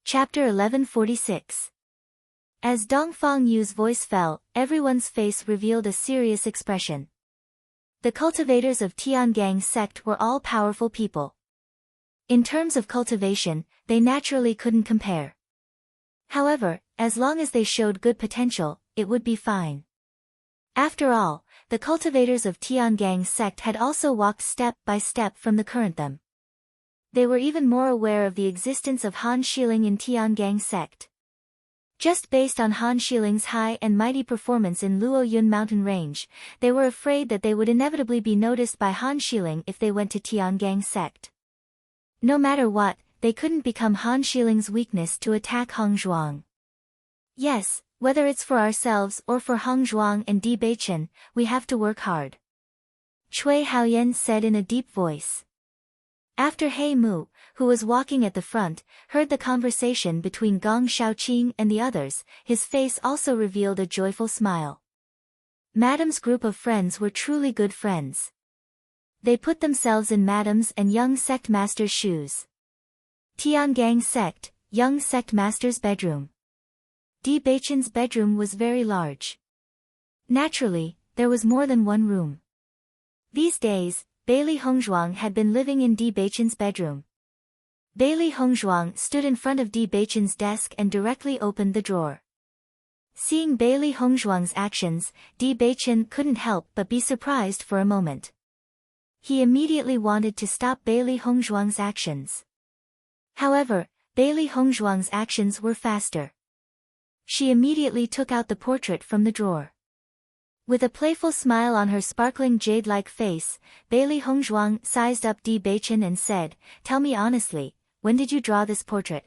Chapter 1146. As Dong Fangyu's voice fell, everyone's face revealed a serious expression. The cultivators of Tiangang sect were all powerful people. In terms of cultivation, they naturally couldn't compare. However, as long as they showed good potential, it would be fine. After all, the cultivators of Tiangang sect had also walked step by step from the current them. They were even more aware of the existence of Han Xiling in Tiangang sect. Just based on Han Xiling's high and mighty performance in Luoyun mountain range, they were afraid that they would inevitably be noticed by Han Xiling if they went to Tiangang sect. No matter what, they couldn't become Han Xiling's weakness to attack Hongzhuang. Yes, Whether it's for ourselves or for Hong Zhuang and Di Beichen, we have to work hard. Cui Haoyan said in a deep voice. After He Mu, who was walking at the front, heard the conversation between Gong Shaoqing and the others, his face also revealed a joyful smile. Madame's group of friends were truly good friends. They put themselves in Madame's and young sect master's shoes. Tiangang sect, young sect master's bedroom. Di Beichen's bedroom was very large. Naturally, there was more than one room. These days, Bailey Hongzhuang had been living in Di Beichen's bedroom. Bailey Hongzhuang stood in front of Di Beichen's desk and directly opened the drawer. Seeing Bailey Hongzhuang's actions, Di Beichen couldn't help but be surprised for a moment. He immediately wanted to stop Bailey Hongzhuang's actions. However, Bailey Hongzhuang's actions were faster. She immediately took out the portrait from the drawer. With a playful smile on her sparkling jade-like face, Bailey Hongzhuang sized up Di Beichen and said, "Tell me honestly, when did you draw this portrait?"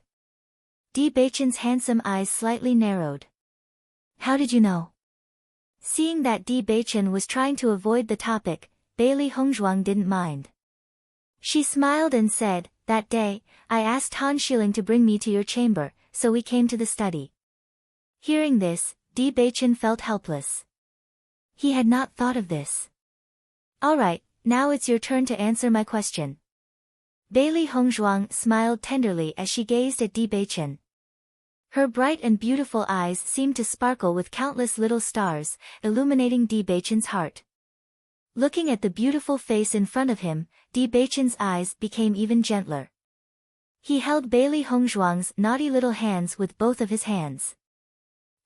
Di Beichen's handsome eyes slightly narrowed. "How did you know?" Seeing that Di Beichen was trying to avoid the topic, Bailey Hongzhuang didn't mind. She smiled and said, "That day, I asked Han Xiling to bring me to your chamber, so we came to the study." Hearing this, Di Beichen felt helpless. He had not thought of this. "All right, now it's your turn to answer my question." Bailey Hongzhuang smiled tenderly as she gazed at Di Beichen. Her bright and beautiful eyes seemed to sparkle with countless little stars, illuminating Di Beichen's heart. Looking at the beautiful face in front of him, Di Beichen's eyes became even gentler. He held Bailey Hongzhuang's naughty little hands with both of his hands.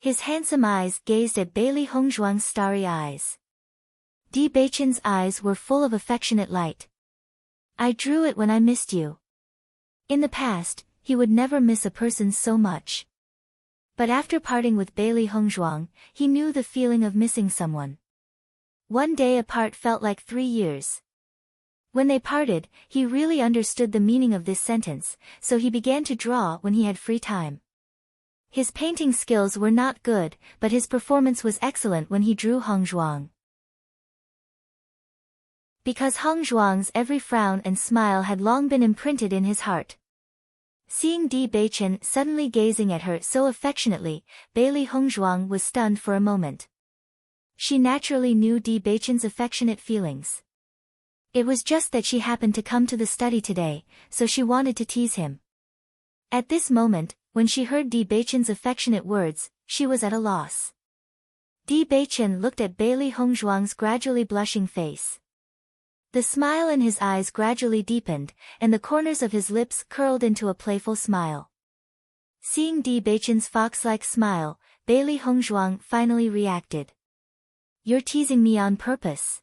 His handsome eyes gazed at Bailey Hongzhuang's starry eyes. Di Beichen's eyes were full of affectionate light. "I drew it when I missed you." In the past, he would never miss a person so much. But after parting with Bailey Hongzhuang, he knew the feeling of missing someone. One day apart felt like 3 years. When they parted, he really understood the meaning of this sentence, so he began to draw when he had free time. His painting skills were not good, but his performance was excellent when he drew Hong Zhuang. Because Hong Zhuang's every frown and smile had long been imprinted in his heart. Seeing Di Beichen suddenly gazing at her so affectionately, Bailey Hongzhuang was stunned for a moment. She naturally knew Di Beichen's affectionate feelings. It was just that she happened to come to the study today, so she wanted to tease him. At this moment, when she heard Di Beichen's affectionate words, she was at a loss. Di Beichen looked at Bailey Hongzhuang's gradually blushing face. The smile in his eyes gradually deepened, and the corners of his lips curled into a playful smile. Seeing Di Beichen's fox-like smile, Bailey Hongzhuang finally reacted. "You're teasing me on purpose."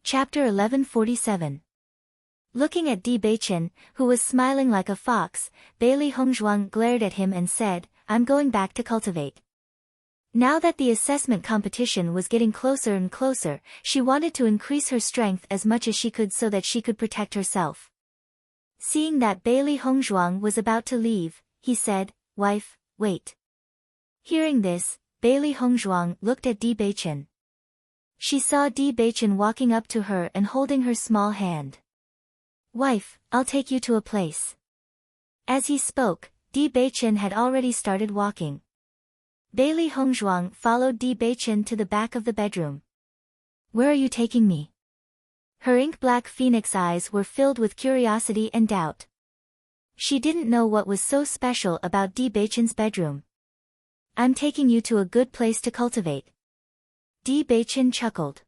Chapter 1147. Looking at Di Beichen, who was smiling like a fox, Bailey Hongzhuang glared at him and said, "I'm going back to cultivate." Now that the assessment competition was getting closer and closer, she wanted to increase her strength as much as she could so that she could protect herself. Seeing that Bailey Hongzhuang was about to leave, he said, "Wife, wait." Hearing this, Bailey Hongzhuang looked at Di Beichen. She saw Di Beichen walking up to her and holding her small hand. "Wife, I'll take you to a place." As he spoke, Di Beichen had already started walking. Bailey Hongzhuang followed Di Beichen to the back of the bedroom. "Where are you taking me?" Her ink-black phoenix eyes were filled with curiosity and doubt. She didn't know what was so special about Di Beichen's bedroom. "I'm taking you to a good place to cultivate." Di Beichen chuckled.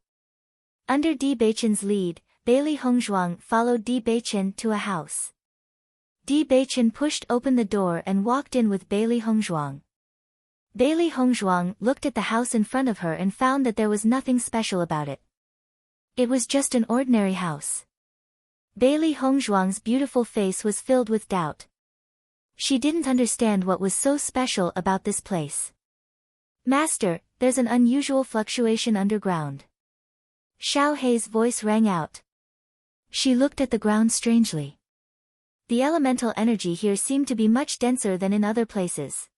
Under Di Beichen's lead, Bailey Hongzhuang followed Di Beichen to a house. Di Beichen pushed open the door and walked in with Bailey Hongzhuang. Bailey Hongzhuang looked at the house in front of her and found that there was nothing special about it. It was just an ordinary house. Bailey Hongzhuang's beautiful face was filled with doubt. She didn't understand what was so special about this place. "Master, there's an unusual fluctuation underground." Xiao Hei's voice rang out. She looked at the ground strangely. The elemental energy here seemed to be much denser than in other places.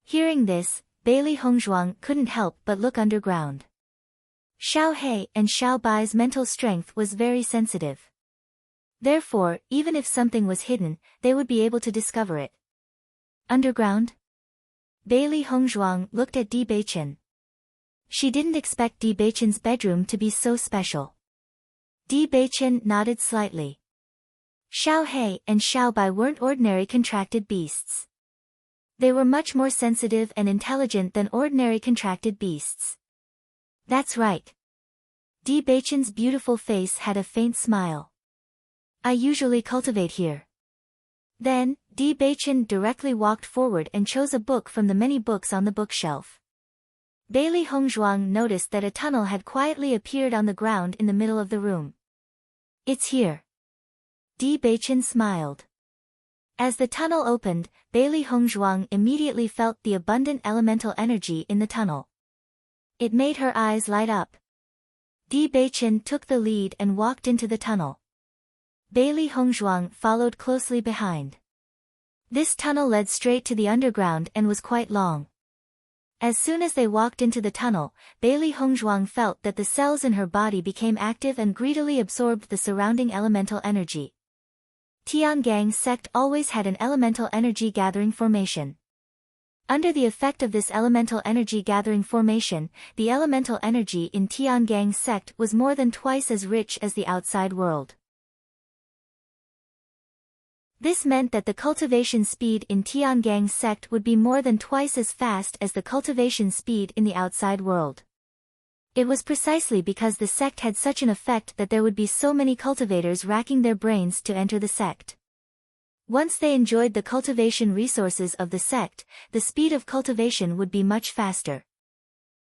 Hearing this, Bailey Hongzhuang couldn't help but look underground. Xiao He and Xiao Bai's mental strength was very sensitive. Therefore, even if something was hidden, they would be able to discover it. Underground? Bailey Hongzhuang looked at Di Beichen. She didn't expect Di Beichen's bedroom to be so special. Di Beichen nodded slightly. Xiao He and Xiao Bai weren't ordinary contracted beasts. They were much more sensitive and intelligent than ordinary contracted beasts. That's right. Di Beichen's beautiful face had a faint smile. I usually cultivate here. Then, Di Beichen directly walked forward and chose a book from the many books on the bookshelf. Bailey Hongzhuang noticed that a tunnel had quietly appeared on the ground in the middle of the room. It's here. Di Beichen smiled. As the tunnel opened, Bailey Hongzhuang immediately felt the abundant elemental energy in the tunnel. It made her eyes light up. Di Beichen took the lead and walked into the tunnel. Bailey Hongzhuang followed closely behind. This tunnel led straight to the underground and was quite long. As soon as they walked into the tunnel, Bailey Hongzhuang felt that the cells in her body became active and greedily absorbed the surrounding elemental energy. Tiangang sect always had an elemental energy gathering formation. Under the effect of this elemental energy gathering formation, the elemental energy in Tiangang sect was more than twice as rich as the outside world. This meant that the cultivation speed in Tiangang sect would be more than twice as fast as the cultivation speed in the outside world. It was precisely because the sect had such an effect that there would be so many cultivators racking their brains to enter the sect. Once they enjoyed the cultivation resources of the sect, the speed of cultivation would be much faster.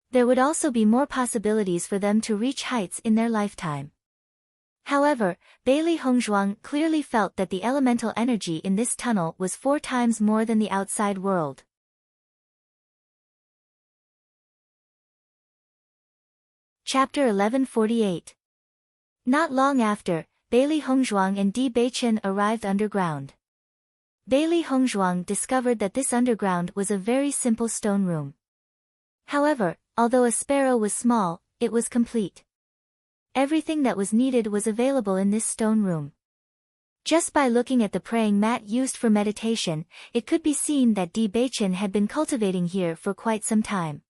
There would also be more possibilities for them to reach heights in their lifetime. However, Bailey Hongzhuang clearly felt that the elemental energy in this tunnel was 4 times more than the outside world. Chapter 1148. Not long after, Bailey Hongzhuang and Di Beichen arrived underground. Bailey Hongzhuang discovered that this underground was a very simple stone room. However, although a sparrow was small, it was complete. Everything that was needed was available in this stone room. Just by looking at the praying mat used for meditation, it could be seen that Di Beichen had been cultivating here for quite some time.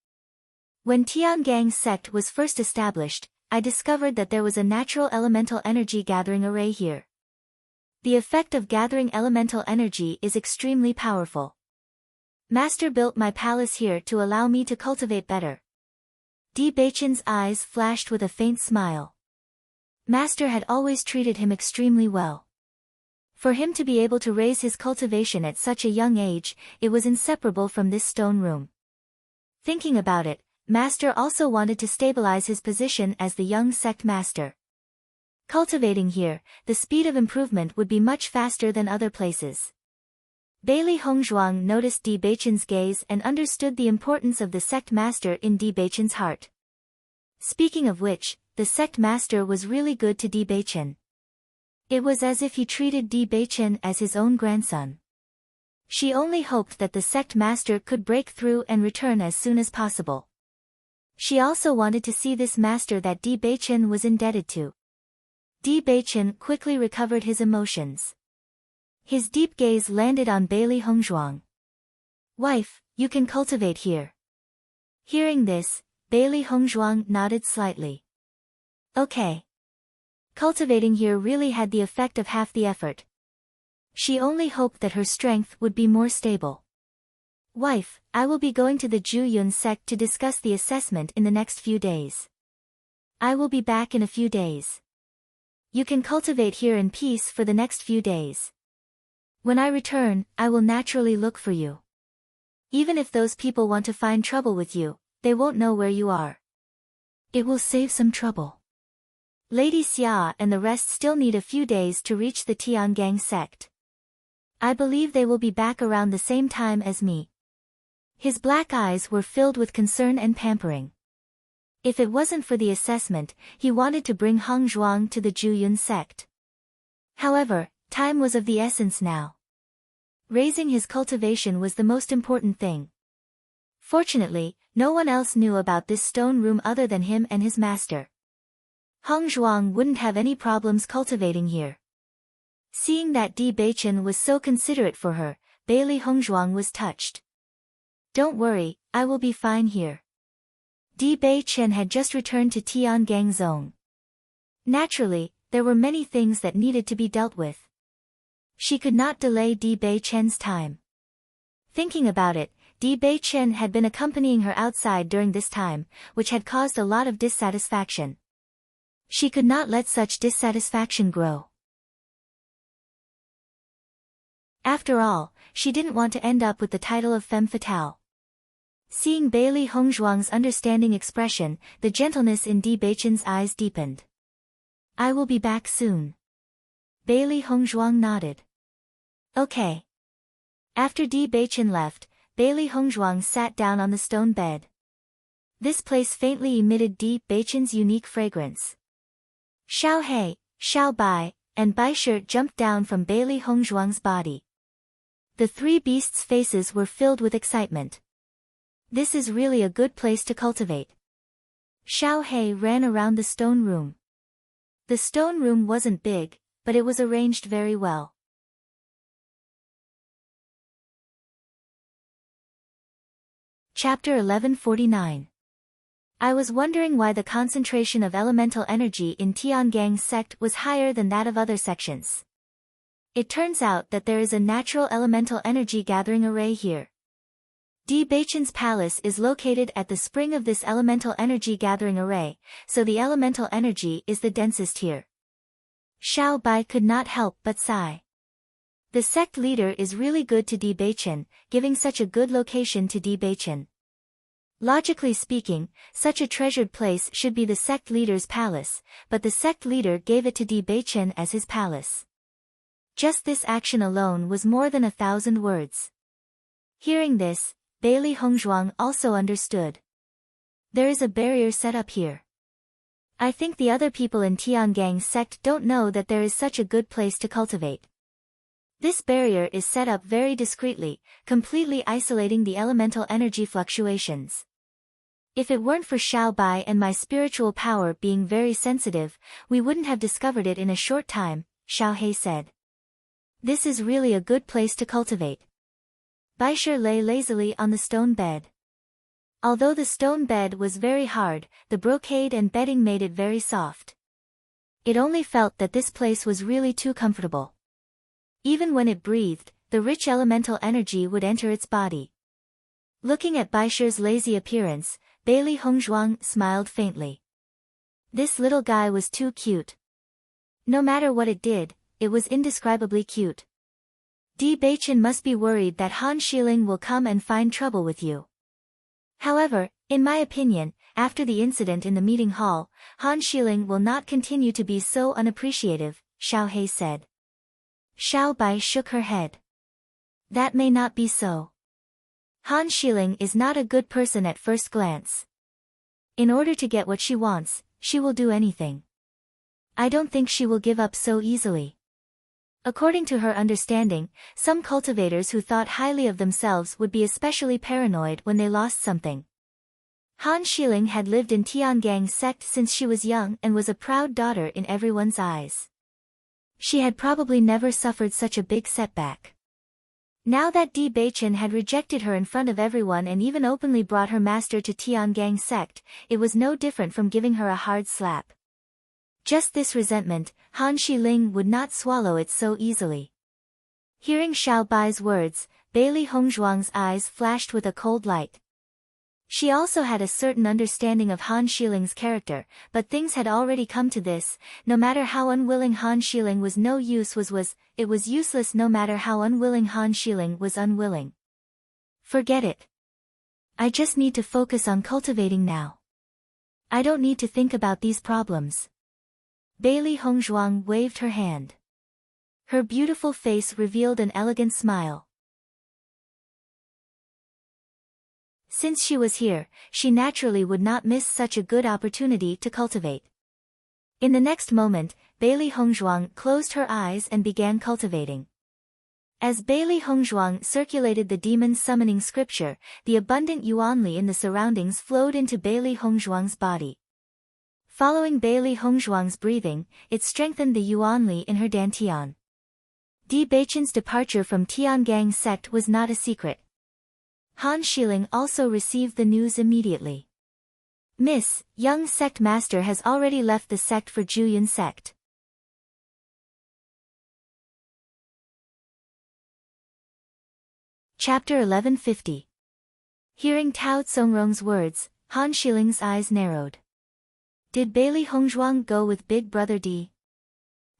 When Tiangang sect was first established, I discovered that there was a natural elemental energy gathering array here. The effect of gathering elemental energy is extremely powerful. Master built my palace here to allow me to cultivate better. Di Beichen's eyes flashed with a faint smile. Master had always treated him extremely well. For him to be able to raise his cultivation at such a young age, it was inseparable from this stone room. Thinking about it, Master also wanted to stabilize his position as the young sect master. Cultivating here, the speed of improvement would be much faster than other places. Bailey Hongzhuang noticed Di Beichen's gaze and understood the importance of the sect master in Di Beichen's heart. Speaking of which, the sect master was really good to Di Beichen. It was as if he treated Di Beichen as his own grandson. She only hoped that the sect master could break through and return as soon as possible. She also wanted to see this master that Di Beichen was indebted to. Di Beichen quickly recovered his emotions. His deep gaze landed on Bailey Hongzhuang. Wife, you can cultivate here. Hearing this, Bailey Hongzhuang nodded slightly. Okay. Cultivating here really had the effect of half the effort. She only hoped that her strength would be more stable. Wife, I will be going to the Zhuyun sect to discuss the assessment in the next few days. I will be back in a few days. You can cultivate here in peace for the next few days. When I return, I will naturally look for you. Even if those people want to find trouble with you, they won't know where you are. It will save some trouble. Lady Xia and the rest still need a few days to reach the Tiangang sect. I believe they will be back around the same time as me. His black eyes were filled with concern and pampering. If it wasn't for the assessment, he wanted to bring Hong Zhuang to the Zhuyun sect. However, Time was of the essence now. Raising his cultivation was the most important thing. Fortunately, no one else knew about this stone room other than him and his master. Hong Zhuang wouldn't have any problems cultivating here. Seeing that Di Beichen was so considerate for her, Bailey Hong Zhuang was touched. Don't worry, I will be fine here. Di Beichen had just returned to Tiangang Zone. Naturally, there were many things that needed to be dealt with. She could not delay Di Beichen's time. Thinking about it, Di Beichen had been accompanying her outside during this time, which had caused a lot of dissatisfaction. She could not let such dissatisfaction grow. After all, she didn't want to end up with the title of femme fatale. Seeing Bailey Hong Zhuang's understanding expression, the gentleness in Di Beichen's eyes deepened. I will be back soon. Bailey Hong Zhuang nodded. Okay. After Di Beichen left, Bailey Hong Zhuang sat down on the stone bed. This place faintly emitted Di Beichen's unique fragrance. Xiao He, Xiao Bai, and Bai Shi jumped down from Bailey Hong Zhuang's body. The three beasts' faces were filled with excitement. This is really a good place to cultivate. Xiao He ran around the stone room. The stone room wasn't big, but it was arranged very well. Chapter 1149. I was wondering why the concentration of elemental energy in Tiangang's sect was higher than that of other sections. It turns out that there is a natural elemental energy gathering array here. Di Beichen's palace is located at the spring of this elemental energy gathering array, so the elemental energy is the densest here. Xiao Bai could not help but sigh. The sect leader is really good to Di Beichen, giving such a good location to Di Beichen. Logically speaking, such a treasured place should be the sect leader's palace, but the sect leader gave it to Di Beichen as his palace. Just this action alone was more than 1,000 words. Hearing this, Bailey Hong Zhuang also understood. There is a barrier set up here. I think the other people in Tiangang's sect don't know that there is such a good place to cultivate. This barrier is set up very discreetly, completely isolating the elemental energy fluctuations. If it weren't for Xiao Bai and my spiritual power being very sensitive, we wouldn't have discovered it in a short time, Xiao He said. This is really a good place to cultivate. Bai Shi lay lazily on the stone bed. Although the stone bed was very hard, the brocade and bedding made it very soft. It only felt that this place was really too comfortable. Even when it breathed, the rich elemental energy would enter its body. Looking at Bai Shi's lazy appearance, Bailey Hong Zhuang smiled faintly. This little guy was too cute. No matter what it did, it was indescribably cute. Di Beichen must be worried that Han Xiling will come and find trouble with you. However, in my opinion, after the incident in the meeting hall, Han Xiling will not continue to be so unappreciative, Xiao He said. Xiao Bai shook her head. That may not be so. Han Xiling is not a good person at first glance. In order to get what she wants, she will do anything. I don't think she will give up so easily. According to her understanding, some cultivators who thought highly of themselves would be especially paranoid when they lost something. Han Xiling had lived in Tiangang's sect since she was young and was a proud daughter in everyone's eyes. She had probably never suffered such a big setback. Now that Di Beichen had rejected her in front of everyone and even openly brought her master to Tiangang's sect, it was no different from giving her a hard slap. Just this resentment, Han Xiling would not swallow it so easily. Hearing Xiao Bai's words, Bailey Hong Zhuang's eyes flashed with a cold light. She also had a certain understanding of Han Xiling's character, but things had already come to this. No matter how unwilling Han Xiling was, it was useless no matter how unwilling Han Xiling was unwilling. Forget it. I just need to focus on cultivating now. I don't need to think about these problems. Bailey Hong Zhuang waved her hand. Her beautiful face revealed an elegant smile. Since she was here, she naturally would not miss such a good opportunity to cultivate. In the next moment, Bailey Hongzhuang closed her eyes and began cultivating. As Bailey Hongzhuang circulated the demon's summoning scripture, the abundant yuanli in the surroundings flowed into Bailey Hongzhuang's body. Following Bailey Hongzhuang's breathing, it strengthened the yuanli in her dantian. Di Beichen's departure from Tiangang sect was not a secret. Han Shiling also received the news immediately. Miss, young sect master has already left the sect for Juyun sect. Chapter 1150. Hearing Tao Tsongrong's words, Han Shiling's eyes narrowed. Did Bailey Hongzhuang go with Big Brother D?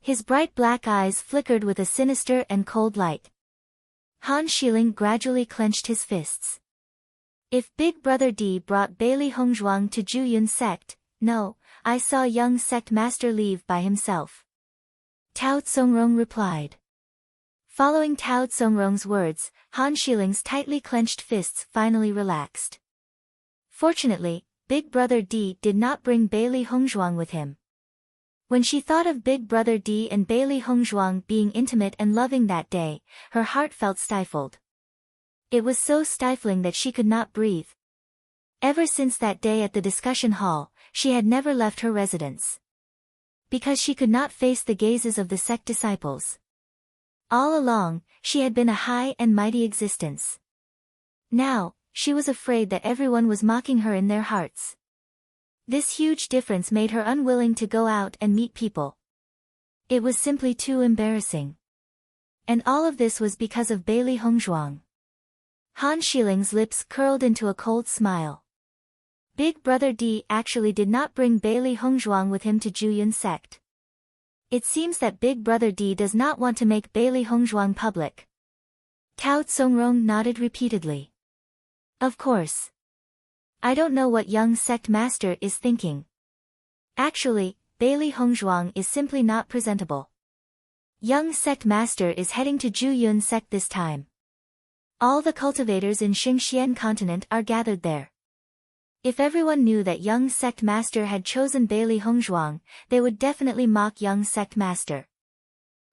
His bright black eyes flickered with a sinister and cold light. Han Shiling gradually clenched his fists. If Big Brother D brought Bailey Hongzhuang to Juyun sect, no, I saw young sect master leave by himself. Tao Tsongrong replied. Following Tao Tsongrong's words, Han Shiling's tightly clenched fists finally relaxed. Fortunately, Big Brother D did not bring Bailey Hongzhuang with him. When she thought of Big Brother D and Bailey Hongzhuang being intimate and loving that day, her heart felt stifled. It was so stifling that she could not breathe. Ever since that day at the discussion hall, she had never left her residence. Because she could not face the gazes of the sect disciples. All along, she had been a high and mighty existence. Now, she was afraid that everyone was mocking her in their hearts. This huge difference made her unwilling to go out and meet people. It was simply too embarrassing. And all of this was because of Bailey Hongzhuang. Han Shiling's lips curled into a cold smile. Big Brother D actually did not bring Bailey Hongzhuang with him to Juyun sect. It seems that Big Brother D does not want to make Bailey Hongzhuang public. Tao Tsongrong nodded repeatedly. Of course. I don't know what young sect master is thinking. Actually, Bailey Hongzhuang is simply not presentable. Young sect master is heading to Juyun sect this time. All the cultivators in Xingxian continent are gathered there. If everyone knew that young sect master had chosen Bailey Hongzhuang, they would definitely mock young sect master.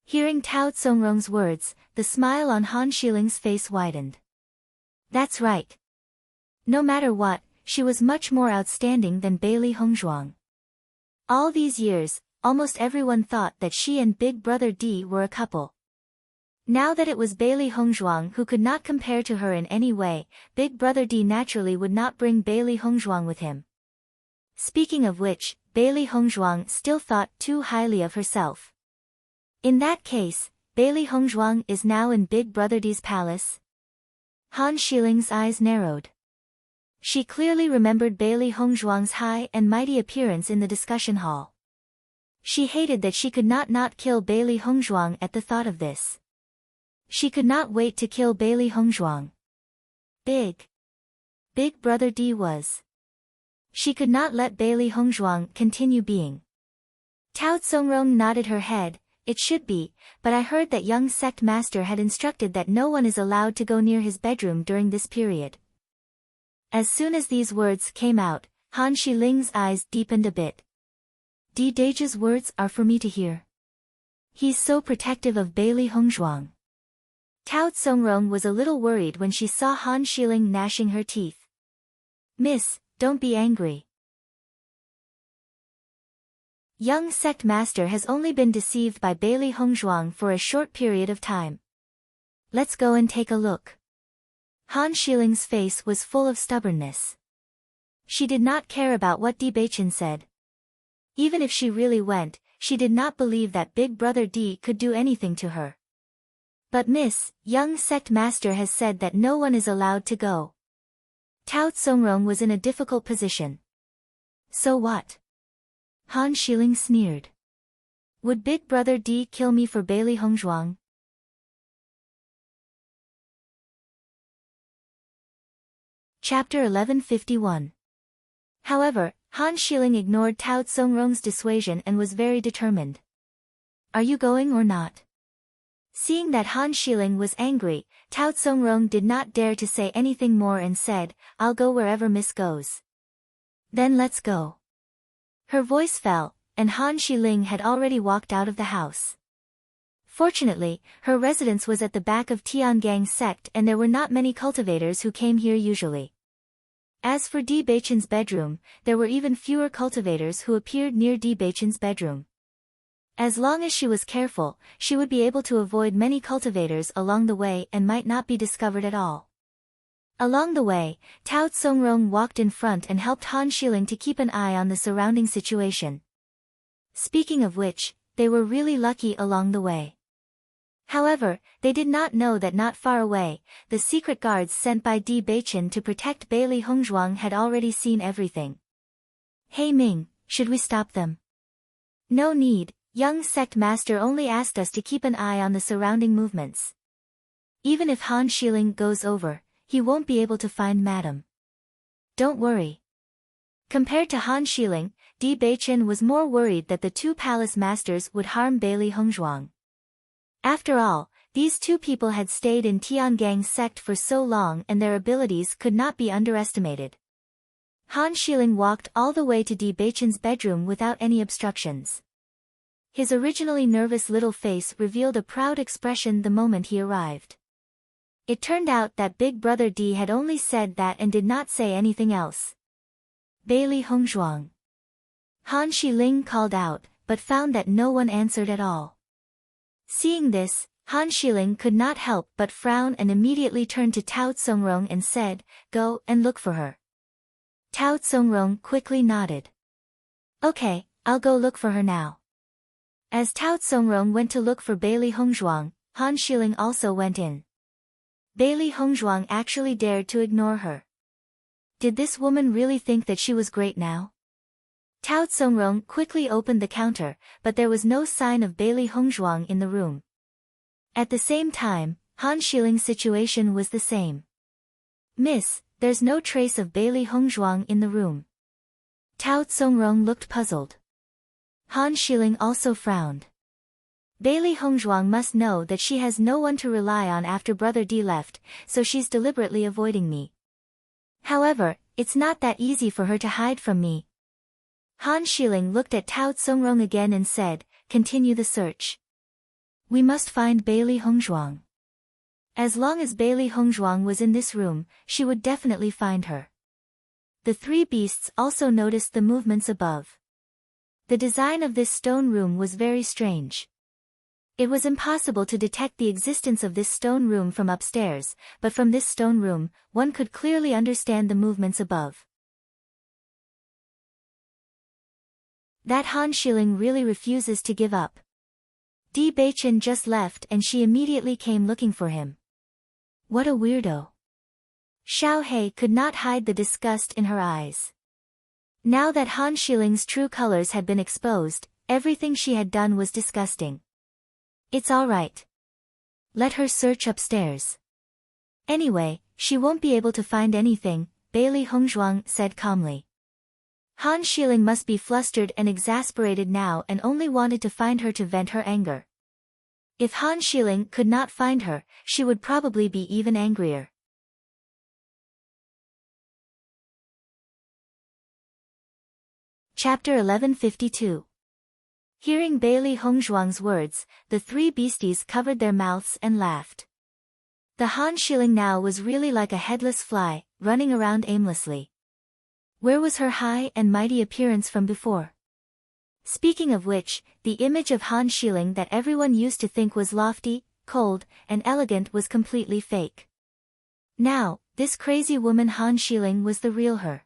Hearing Tao Tsongrong's words, the smile on Han Shiling's face widened. That's right. No matter what, she was much more outstanding than Bailey Hongzhuang. All these years, almost everyone thought that she and Big Brother D were a couple. Now that it was Bailey Hongzhuang who could not compare to her in any way, Big Brother D naturally would not bring Bailey Hongzhuang with him. Speaking of which, Bailey Hongzhuang still thought too highly of herself. In that case, Bailey Hongzhuang is now in Big Brother D's palace? Han Shiling's eyes narrowed. She clearly remembered Bailey Hongzhuang's high and mighty appearance in the discussion hall. She hated that she could not kill Bailey Hongzhuang at the thought of this. She could not wait to kill Bailey Hongzhuang. Big Brother D was. She could not let Bailey Hongzhuang continue being. Tao Tsongrong nodded her head. It should be, but I heard that young sect master had instructed that no one is allowed to go near his bedroom during this period. As soon as these words came out, Han Shiling's eyes deepened a bit. Di Dage's words are for me to hear. He's so protective of Bailey Hongzhuang. Tao Tsongrong was a little worried when she saw Han Shiling gnashing her teeth. Miss, don't be angry. Young sect master has only been deceived by Bailey Hongzhuang for a short period of time. Let's go and take a look. Han Shiling's face was full of stubbornness. She did not care about what Di Beichen said. Even if she really went, she did not believe that Big Brother D could do anything to her. But Miss, young sect master has said that no one is allowed to go. Tao Tsongrong was in a difficult position. So what? Han Shiling sneered. Would Big Brother D kill me for Bailey Hongzhuang? Chapter 1151. However, Han Shiling ignored Tao Tsongrong's dissuasion and was very determined. Are you going or not? Seeing that Han Shiling was angry, Tao Tsongrong did not dare to say anything more and said, I'll go wherever Miss goes. Then let's go. Her voice fell, and Han Shiling had already walked out of the house. Fortunately, her residence was at the back of Tiangang sect and there were not many cultivators who came here usually. As for Di Beichen's bedroom, there were even fewer cultivators who appeared near Di Beichen's bedroom. As long as she was careful, she would be able to avoid many cultivators along the way and might not be discovered at all. Along the way, Tao Tsongrong walked in front and helped Han Shiling to keep an eye on the surrounding situation. Speaking of which, they were really lucky along the way. However, they did not know that not far away, the secret guards sent by Di Beichen to protect Bailey Hongzhuang had already seen everything. "Hey Ming, should we stop them?" "No need, young sect master only asked us to keep an eye on the surrounding movements. Even if Han Shiling goes over, he won't be able to find Madam. Don't worry." Compared to Han Shiling, Di Beichen was more worried that the two palace masters would harm Bailey Hongzhuang. After all, these two people had stayed in Tiangang sect for so long and their abilities could not be underestimated. Han Shiling walked all the way to Di Beichen's bedroom without any obstructions. His originally nervous little face revealed a proud expression the moment he arrived. It turned out that Big Brother Di had only said that and did not say anything else. "Bailey Hongzhuang." Han Shiling called out, but found that no one answered at all. Seeing this, Han Shiling could not help but frown and immediately turned to Tao Tsongrong and said, "Go and look for her." Tao Tsongrong quickly nodded. "Okay, I'll go look for her now." As Tao Tsongrong went to look for Bailey Hongzhuang, Han Shiling also went in. Bailey Hongzhuang actually dared to ignore her. Did this woman really think that she was great now? Tao Tsongrong quickly opened the counter, but there was no sign of Bailey Hongzhuang in the room. At the same time, Han Shiling's situation was the same. "Miss, there's no trace of Bailey Hongzhuang in the room." Tao Tsongrong looked puzzled. Han Shiling also frowned. Bailey Hongzhuang must know that she has no one to rely on after Brother Di left, so she's deliberately avoiding me. However, it's not that easy for her to hide from me. Han Shiling looked at Tao Tsongrong again and said, "Continue the search. We must find Bailey Hongzhuang. As long as Bailey Hongzhuang was in this room, she would definitely find her." The three beasts also noticed the movements above. The design of this stone room was very strange. It was impossible to detect the existence of this stone room from upstairs, but from this stone room, one could clearly understand the movements above. That Han Shiling really refuses to give up. Di Beichen just left and she immediately came looking for him. What a weirdo. Xiao He could not hide the disgust in her eyes. Now that Han Shiling's true colors had been exposed, everything she had done was disgusting. "It's all right. Let her search upstairs. Anyway, she won't be able to find anything," Bailey Hongzhuang said calmly. Han Shiling must be flustered and exasperated now and only wanted to find her to vent her anger. If Han Shiling could not find her, she would probably be even angrier. Chapter 1152. Hearing Bailey Hongzhuang's words, the three beasties covered their mouths and laughed. The Han Shiling now was really like a headless fly, running around aimlessly. Where was her high and mighty appearance from before? Speaking of which, the image of Han Shiling that everyone used to think was lofty, cold, and elegant was completely fake. Now, this crazy woman Han Shiling was the real her.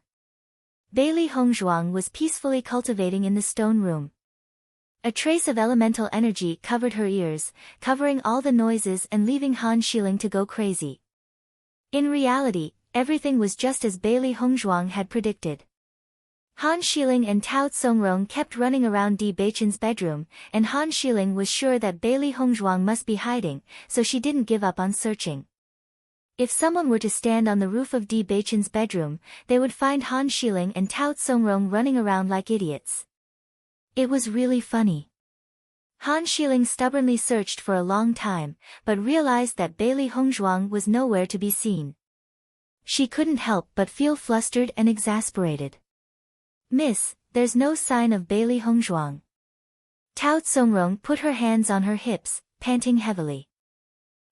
Bailey Hongzhuang was peacefully cultivating in the stone room. A trace of elemental energy covered her ears, covering all the noises and leaving Han Shiling to go crazy. In reality, everything was just as Bailey Hongzhuang had predicted. Han Shiling and Tao Tsongrong kept running around Di Beichen's bedroom, and Han Shiling was sure that Bailey Hongzhuang must be hiding, so she didn't give up on searching. If someone were to stand on the roof of Di Beichen's bedroom, they would find Han Shiling and Tao Tsongrong running around like idiots. It was really funny. Han Shiling stubbornly searched for a long time, but realized that Bailey Hongzhuang was nowhere to be seen. She couldn't help but feel flustered and exasperated. "Miss, there's no sign of Bailey Hongzhuang. Tao Tsongrong put her hands on her hips, panting heavily.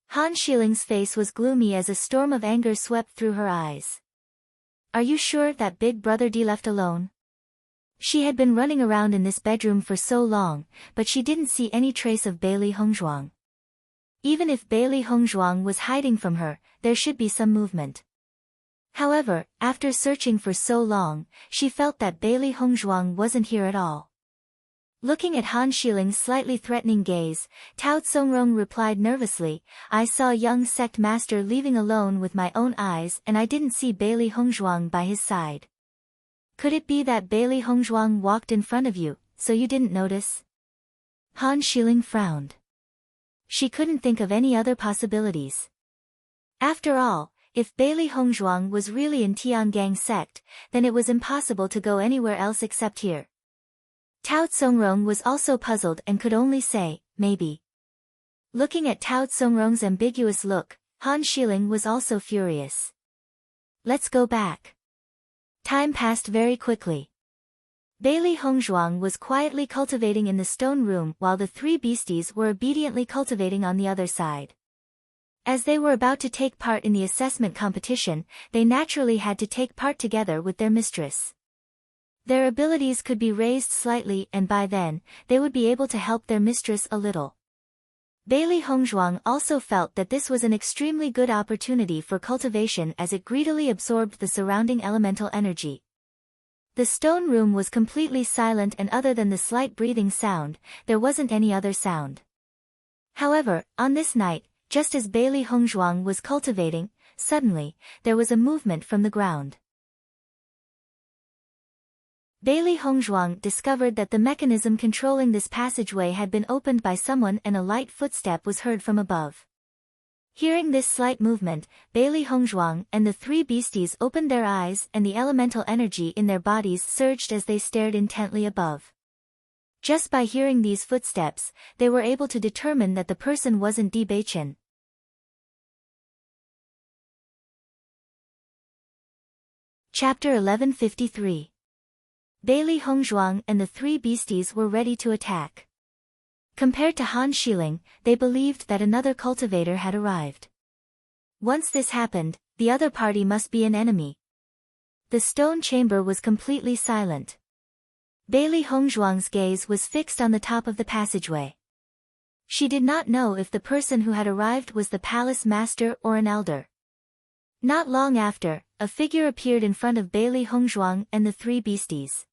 Han Shiling's face was gloomy as a storm of anger swept through her eyes. Are you sure that big brother D left alone? She had been running around in this bedroom for so long, but she didn't see any trace of Bailey Hongzhuang. Even if Bailey Hongzhuang was hiding from her, there should be some movement. However, after searching for so long, she felt that Bailey Hongzhuang wasn't here at all. Looking at Han Shiling's slightly threatening gaze, Tao Tsongrong replied nervously, I saw young sect master leaving alone with my own eyes and I didn't see Bailey Hongzhuang by his side. Could it be that Bailey Hongzhuang walked in front of you, so you didn't notice? Han Shiling frowned. She couldn't think of any other possibilities. After all, if Bailey Hongzhuang was really in Tiangang sect, then it was impossible to go anywhere else except here. Tao Tsongrong was also puzzled and could only say, maybe. Looking at Tao Tsongrong's ambiguous look, Han Shiling was also furious. Let's go back. Time passed very quickly. Bailey Hongzhuang was quietly cultivating in the stone room while the three beasties were obediently cultivating on the other side. As they were about to take part in the assessment competition, they naturally had to take part together with their mistress. Their abilities could be raised slightly and by then, they would be able to help their mistress a little. Bailey Hongzhuang also felt that this was an extremely good opportunity for cultivation as it greedily absorbed the surrounding elemental energy. The stone room was completely silent and other than the slight breathing sound, there wasn't any other sound. However, on this night, just as Bailey Hongzhuang was cultivating, suddenly, there was a movement from the ground. Bailey Hongzhuang discovered that the mechanism controlling this passageway had been opened by someone and a light footstep was heard from above. Hearing this slight movement, Bailey Hongzhuang and the three beasties opened their eyes and the elemental energy in their bodies surged as they stared intently above. Just by hearing these footsteps, they were able to determine that the person wasn't Bewitching. Chapter 1153. Bailey Hongzhuang and the three beasties were ready to attack. Compared to Han Shiling, they believed that another cultivator had arrived. Once this happened, the other party must be an enemy. The stone chamber was completely silent. Bailey Hongzhuang's gaze was fixed on the top of the passageway. She did not know if the person who had arrived was the palace master or an elder. Not long after, a figure appeared in front of Bailey Hongzhuang and the three beasties.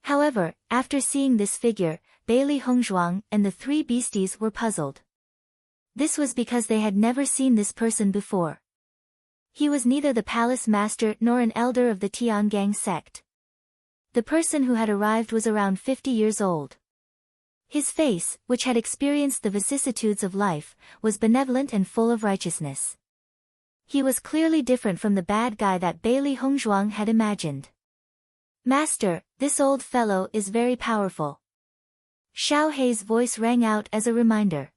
However, after seeing this figure, Bailey Hongzhuang and the three beasties were puzzled. This was because they had never seen this person before. He was neither the palace master nor an elder of the Tiangang sect. The person who had arrived was around 50 years old. His face, which had experienced the vicissitudes of life, was benevolent and full of righteousness. He was clearly different from the bad guy that Bailey Hongzhuang had imagined. Master, this old fellow is very powerful. Xiao Hei's voice rang out as a reminder.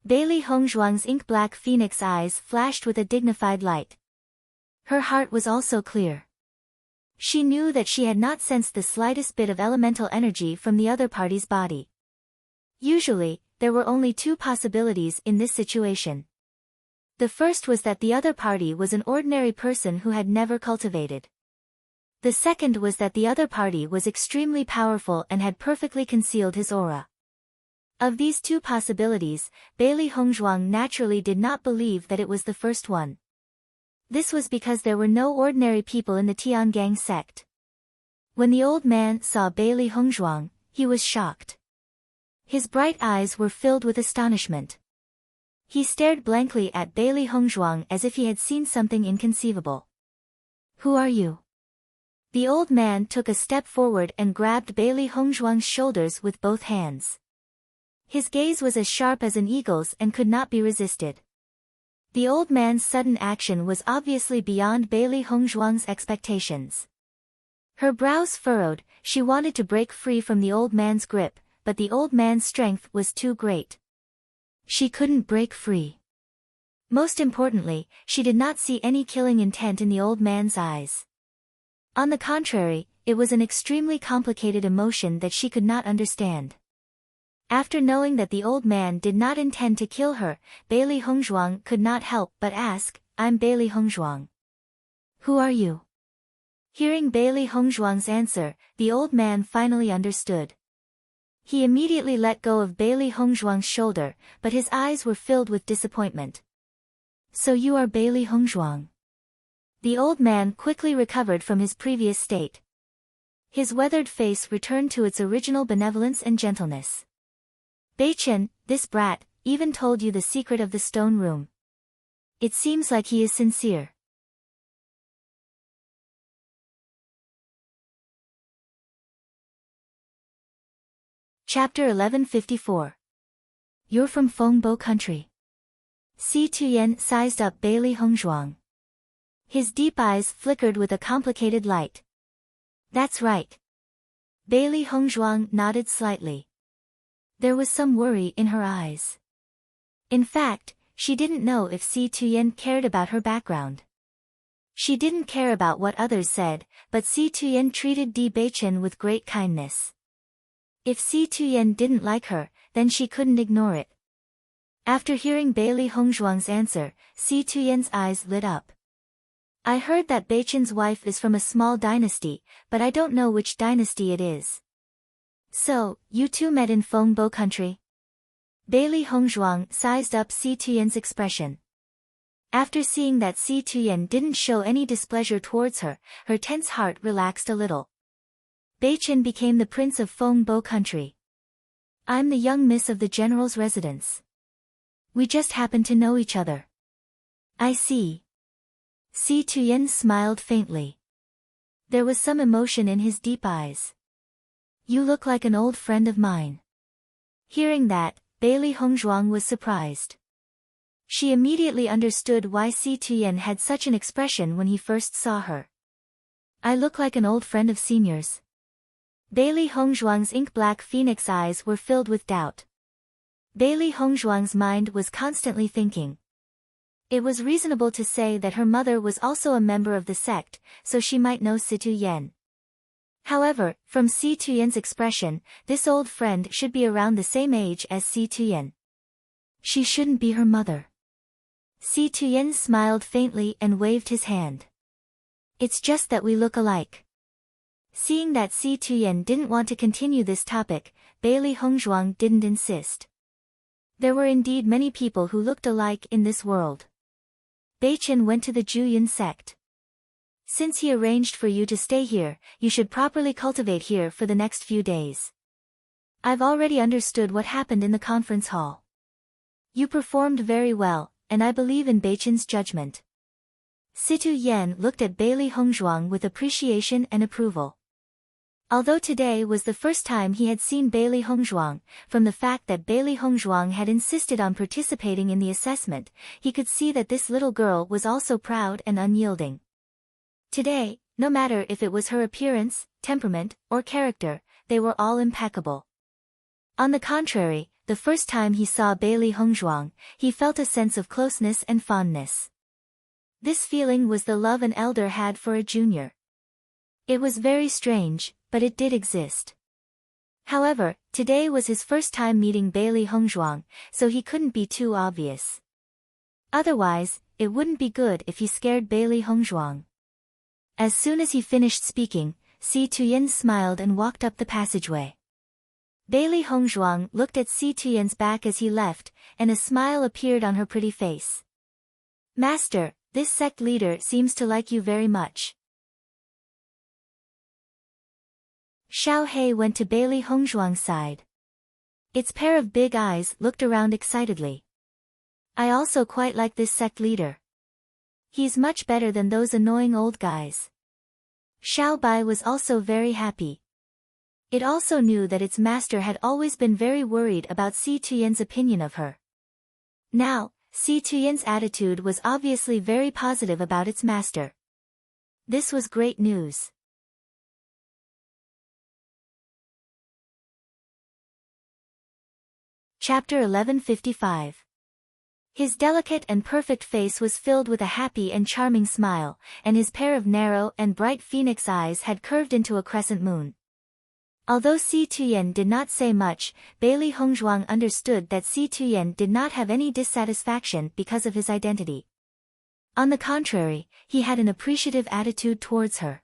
Bailey Hongzhuang's ink-black phoenix eyes flashed with a dignified light. Her heart was also clear. She knew that she had not sensed the slightest bit of elemental energy from the other party's body. Usually, there were only two possibilities in this situation. The first was that the other party was an ordinary person who had never cultivated. The second was that the other party was extremely powerful and had perfectly concealed his aura. Of these two possibilities, Bailey Hongzhuang naturally did not believe that it was the first one. This was because there were no ordinary people in the Tiangang sect. When the old man saw Bailey Hongzhuang, he was shocked. His bright eyes were filled with astonishment. He stared blankly at Bailey Hongzhuang as if he had seen something inconceivable. Who are you? The old man took a step forward and grabbed Bailey Hongzhuang's shoulders with both hands. His gaze was as sharp as an eagle's and could not be resisted. The old man's sudden action was obviously beyond Bailey Hongzhuang's expectations. Her brows furrowed, she wanted to break free from the old man's grip, but the old man's strength was too great. She couldn't break free. Most importantly, she did not see any killing intent in the old man's eyes. On the contrary, it was an extremely complicated emotion that she could not understand. After knowing that the old man did not intend to kill her, Bailey Hongzhuang could not help but ask, "I'm Bailey Hongzhuang. Who are you?" Hearing Bailey Hongzhuang's answer, the old man finally understood. He immediately let go of Bailey Hongzhuang's shoulder, but his eyes were filled with disappointment. "So you are Bailey Hongzhuang." The old man quickly recovered from his previous state. His weathered face returned to its original benevolence and gentleness. "Beichen, this brat, even told you the secret of the stone room. It seems like he is sincere." Chapter 1154. You're from Fengbo country. Si Tuyen sized up Bailey Hongzhuang. His deep eyes flickered with a complicated light. "That's right." Bailey Hongzhuang nodded slightly. There was some worry in her eyes. In fact, she didn't know if Si Tuyen cared about her background. She didn't care about what others said, but Si Tuyen treated Di Beichen with great kindness. If Si Tuyen didn't like her, then she couldn't ignore it. After hearing Bailey Hongzhuang's answer, Si Tuyen's eyes lit up. "I heard that Beichen's wife is from a small dynasty, but I don't know which dynasty it is. So, you two met in Fengbo country?" Bailey Hongzhuang sized up Si Tuyen's expression. After seeing that Si Tuyen didn't show any displeasure towards her, her tense heart relaxed a little. Beichen became the prince of Fengbo country. "I'm the young miss of the general's residence. We just happen to know each other." "I see." Si Tuyen smiled faintly. There was some emotion in his deep eyes. "You look like an old friend of mine." Hearing that, Bailey Hongzhuang was surprised. She immediately understood why Si Tuyen had such an expression when he first saw her. "I look like an old friend of seniors." Bailey Hongzhuang's ink-black phoenix eyes were filled with doubt. Bailey Hongzhuang's mind was constantly thinking. It was reasonable to say that her mother was also a member of the sect, so she might know Si Tuyen. However, from Si Tuyen's expression, this old friend should be around the same age as Si Tuyen. She shouldn't be her mother. Si Tuyen smiled faintly and waved his hand. "It's just that we look alike." Seeing that Si Tuyen didn't want to continue this topic, Bailey Hongzhuang didn't insist. There were indeed many people who looked alike in this world. Beichen went to the Zhuyan sect. "Since he arranged for you to stay here, you should properly cultivate here for the next few days. I've already understood what happened in the conference hall. You performed very well, and I believe in Beichen's judgment." Si Tuyen looked at Bailey Hongzhuang with appreciation and approval. Although today was the first time he had seen Bailey Hongzhuang, from the fact that Bailey Hongzhuang had insisted on participating in the assessment, he could see that this little girl was also proud and unyielding. Today, no matter if it was her appearance, temperament, or character, they were all impeccable. On the contrary, the first time he saw Bailey Hongzhuang, he felt a sense of closeness and fondness. This feeling was the love an elder had for a junior. It was very strange, but it did exist. However, today was his first time meeting Bailey Hongzhuang, so he couldn't be too obvious. Otherwise, it wouldn't be good if he scared Bailey Hongzhuang. As soon as he finished speaking, Si Tuyen smiled and walked up the passageway. Bailey Hongzhuang looked at Si Tuyen's back as he left, and a smile appeared on her pretty face. "Master, this sect leader seems to like you very much." Xiao He went to Bailey Hongzhuang's side. Its pair of big eyes looked around excitedly. "I also quite like this sect leader. He's much better than those annoying old guys." Xiao Bai was also very happy. It also knew that its master had always been very worried about Si Tuyen's opinion of her. Now, Si Tuyen's attitude was obviously very positive about its master. This was great news. Chapter 1155. His delicate and perfect face was filled with a happy and charming smile, and his pair of narrow and bright phoenix eyes had curved into a crescent moon. Although Si Tuyen did not say much, Bailey Hongzhuang understood that Si Tuyen did not have any dissatisfaction because of his identity. On the contrary, he had an appreciative attitude towards her.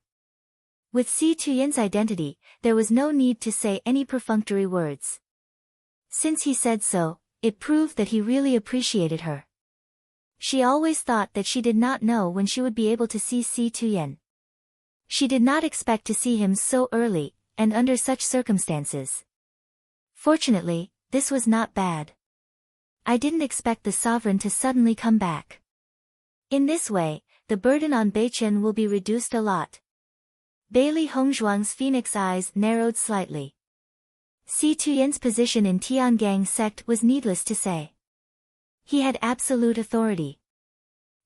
With Si Tuyen's identity, there was no need to say any perfunctory words. Since he said so, it proved that he really appreciated her. She always thought that she did not know when she would be able to see Si Tuyen. She did not expect to see him so early, and under such circumstances. Fortunately, this was not bad. I didn't expect the sovereign to suddenly come back. In this way, the burden on Beichen will be reduced a lot. Bailey Hongzhuang's phoenix eyes narrowed slightly. Si Tuyen's position in Tiangang sect was needless to say. He had absolute authority.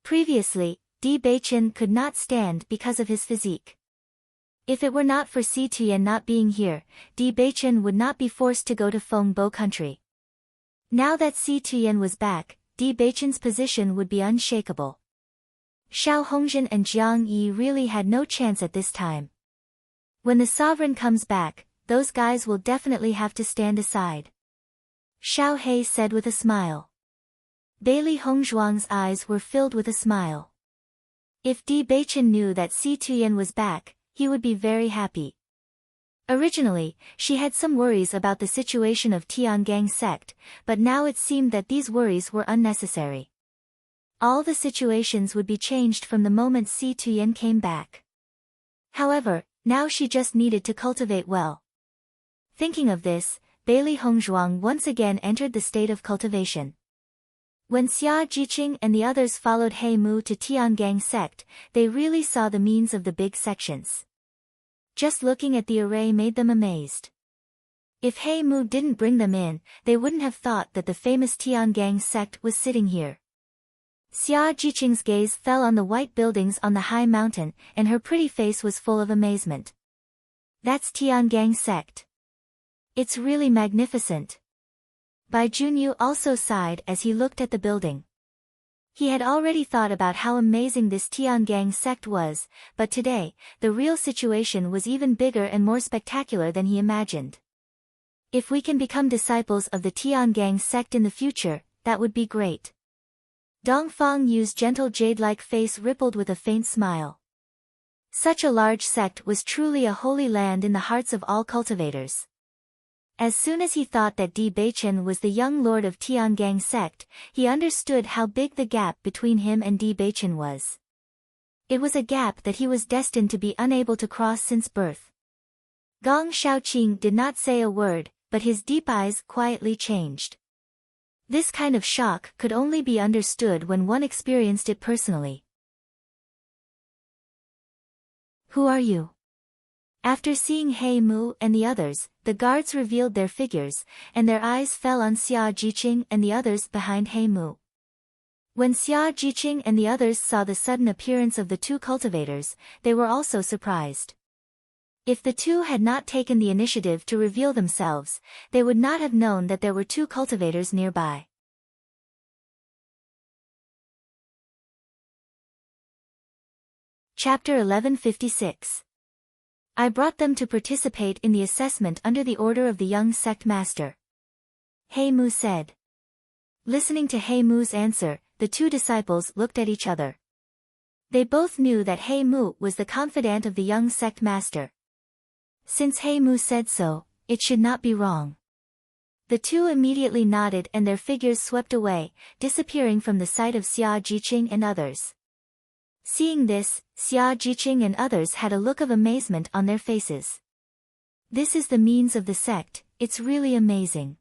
Previously, Di Beichen could not stand because of his physique. If it were not for Si Tuyen not being here, Di Beichen would not be forced to go to Feng Bo country. Now that Si Tuyen was back, Di Beichen's position would be unshakable. Xiao Hongzhen and Jiang Yi really had no chance at this time. When the sovereign comes back, those guys will definitely have to stand aside. Xiao He said with a smile. Bailey Hongzhuang's eyes were filled with a smile. If Di Beichen knew that Si Tuyen was back, he would be very happy. Originally, she had some worries about the situation of Tiangang sect, but now it seemed that these worries were unnecessary. All the situations would be changed from the moment Si Tuyen came back. However, now she just needed to cultivate well. Thinking of this, Bailey Hongzhuang once again entered the state of cultivation. When Xia Jiqing and the others followed He Mu to Tiangang sect, they really saw the means of the big sections. Just looking at the array made them amazed. If He Mu didn't bring them in, they wouldn't have thought that the famous Tiangang sect was sitting here. Xia Jiqing's gaze fell on the white buildings on the high mountain, and her pretty face was full of amazement. That's Tiangang sect. It's really magnificent. Bai Junyu also sighed as he looked at the building. He had already thought about how amazing this Tiangang sect was, but today, the real situation was even bigger and more spectacular than he imagined. If we can become disciples of the Tiangang sect in the future, that would be great. Dongfang Yu's gentle jade-like face rippled with a faint smile. Such a large sect was truly a holy land in the hearts of all cultivators. As soon as he thought that Di Beichen was the young lord of Tiangang sect, he understood how big the gap between him and Di Beichen was. It was a gap that he was destined to be unable to cross since birth. Gong Shaoqing did not say a word, but his deep eyes quietly changed. This kind of shock could only be understood when one experienced it personally. Who are you? After seeing He Mu and the others, the guards revealed their figures, and their eyes fell on Xia Jiqing and the others behind He Mu. When Xia Jiqing and the others saw the sudden appearance of the two cultivators, they were also surprised. If the two had not taken the initiative to reveal themselves, they would not have known that there were two cultivators nearby. Chapter 1156. I brought them to participate in the assessment under the order of the young sect master. He Mu said. Listening to He Mu's answer, the two disciples looked at each other. They both knew that He Mu was the confidant of the young sect master. Since He Mu said so, it should not be wrong. The two immediately nodded and their figures swept away, disappearing from the sight of Xia Jiqing and others. Seeing this, Xia Jiqing and others had a look of amazement on their faces. This is the means of the sect, it's really amazing.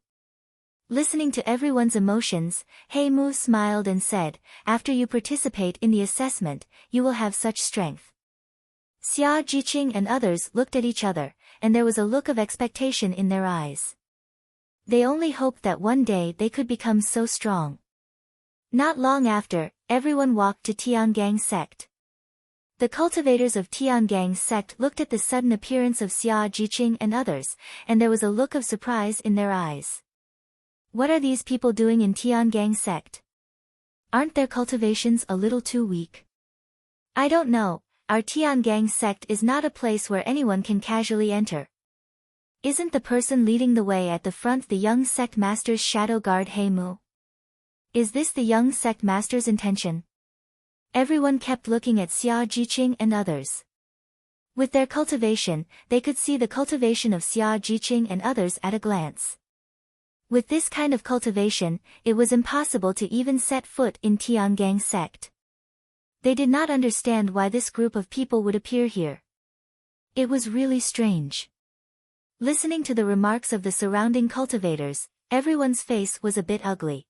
Listening to everyone's emotions, He Mu smiled and said, after you participate in the assessment, you will have such strength. Xia Jiqing and others looked at each other, and there was a look of expectation in their eyes. They only hoped that one day they could become so strong. Not long after, everyone walked to Tiangang sect. The cultivators of Tiangang sect looked at the sudden appearance of Xia Jiqing and others, and there was a look of surprise in their eyes. What are these people doing in Tiangang sect? Aren't their cultivations a little too weak? I don't know, our Tiangang sect is not a place where anyone can casually enter. Isn't the person leading the way at the front the young sect master's shadow guard He Mu? Is this the young sect master's intention? Everyone kept looking at Xia Jiqing and others. With their cultivation, they could see the cultivation of Xia Jiqing and others at a glance. With this kind of cultivation, it was impossible to even set foot in Tiangang sect. They did not understand why this group of people would appear here. It was really strange. Listening to the remarks of the surrounding cultivators, everyone's face was a bit ugly.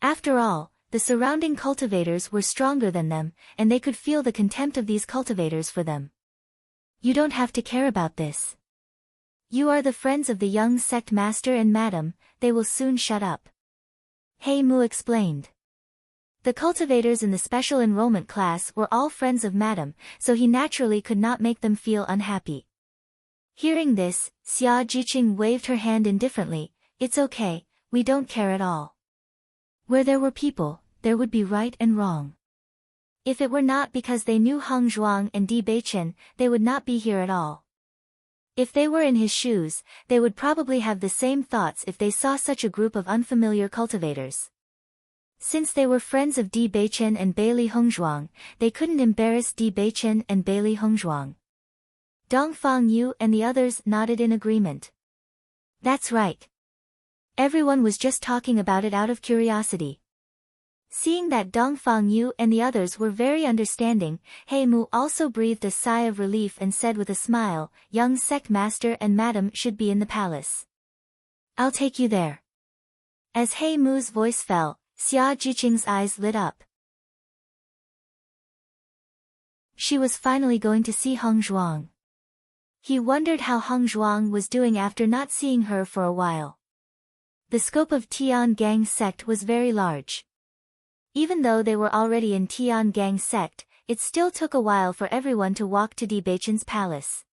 After all, the surrounding cultivators were stronger than them, and they could feel the contempt of these cultivators for them. You don't have to care about this. You are the friends of the young sect master and madam, they will soon shut up. He Mu explained. The cultivators in the special enrollment class were all friends of madam, so he naturally could not make them feel unhappy. Hearing this, Xia Jiqing waved her hand indifferently. It's okay, we don't care at all. Where there were people, there would be right and wrong. If it were not because they knew Hong Zhuang and Di Beichen, they would not be here at all. If they were in his shoes, they would probably have the same thoughts if they saw such a group of unfamiliar cultivators. Since they were friends of Di Beichen and Bailey Hongzhuang, they couldn't embarrass Di Beichen and Bailey Hongzhuang. Dongfang Yu and the others nodded in agreement. That's right. Everyone was just talking about it out of curiosity. Seeing that Dongfang Yu and the others were very understanding, He Mu also breathed a sigh of relief and said with a smile, young sect master and madam should be in the palace. I'll take you there. As He Mu's voice fell, Xia Jiqing's eyes lit up. She was finally going to see Hong Zhuang. He wondered how Hong Zhuang was doing after not seeing her for a while. The scope of Tiangang sect was very large. Even though they were already in Tiangang sect, it still took a while for everyone to walk to Di Beichen's palace.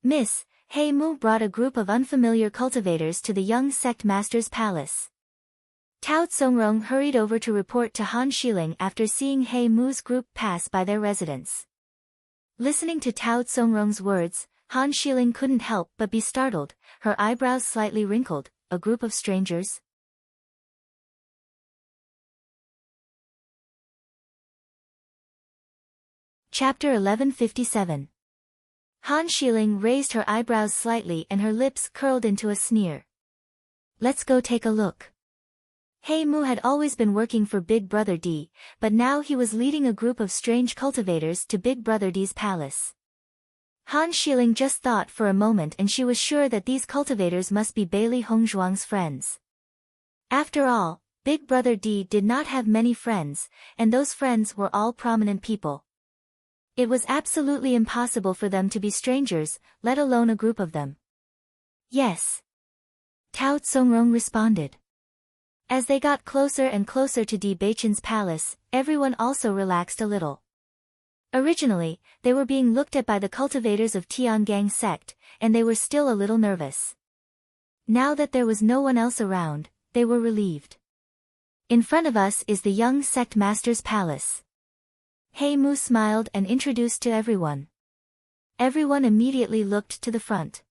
Miss, He Mu brought a group of unfamiliar cultivators to the young sect master's palace. Tao Tsongrong hurried over to report to Han Shiling after seeing He Mu's group pass by their residence. Listening to Tao Tsongrong's words, Han Shiling couldn't help but be startled, her eyebrows slightly wrinkled. A group of strangers? Chapter 1157. Han Shiling raised her eyebrows slightly and her lips curled into a sneer. Let's go take a look. He Mu had always been working for Big Brother D, but now he was leading a group of strange cultivators to Big Brother D's palace. Han Shiling just thought for a moment and she was sure that these cultivators must be Bailey Hongzhuang's friends. After all, Big Brother D did not have many friends, and those friends were all prominent people. It was absolutely impossible for them to be strangers, let alone a group of them. Yes. Tao Tsongrong responded. As they got closer and closer to Di Beichen's palace, everyone also relaxed a little. Originally, they were being looked at by the cultivators of Tiangang sect, and they were still a little nervous. Now that there was no one else around, they were relieved. In front of us is the young sect master's palace. He Mu smiled and introduced to everyone. Everyone immediately looked to the front.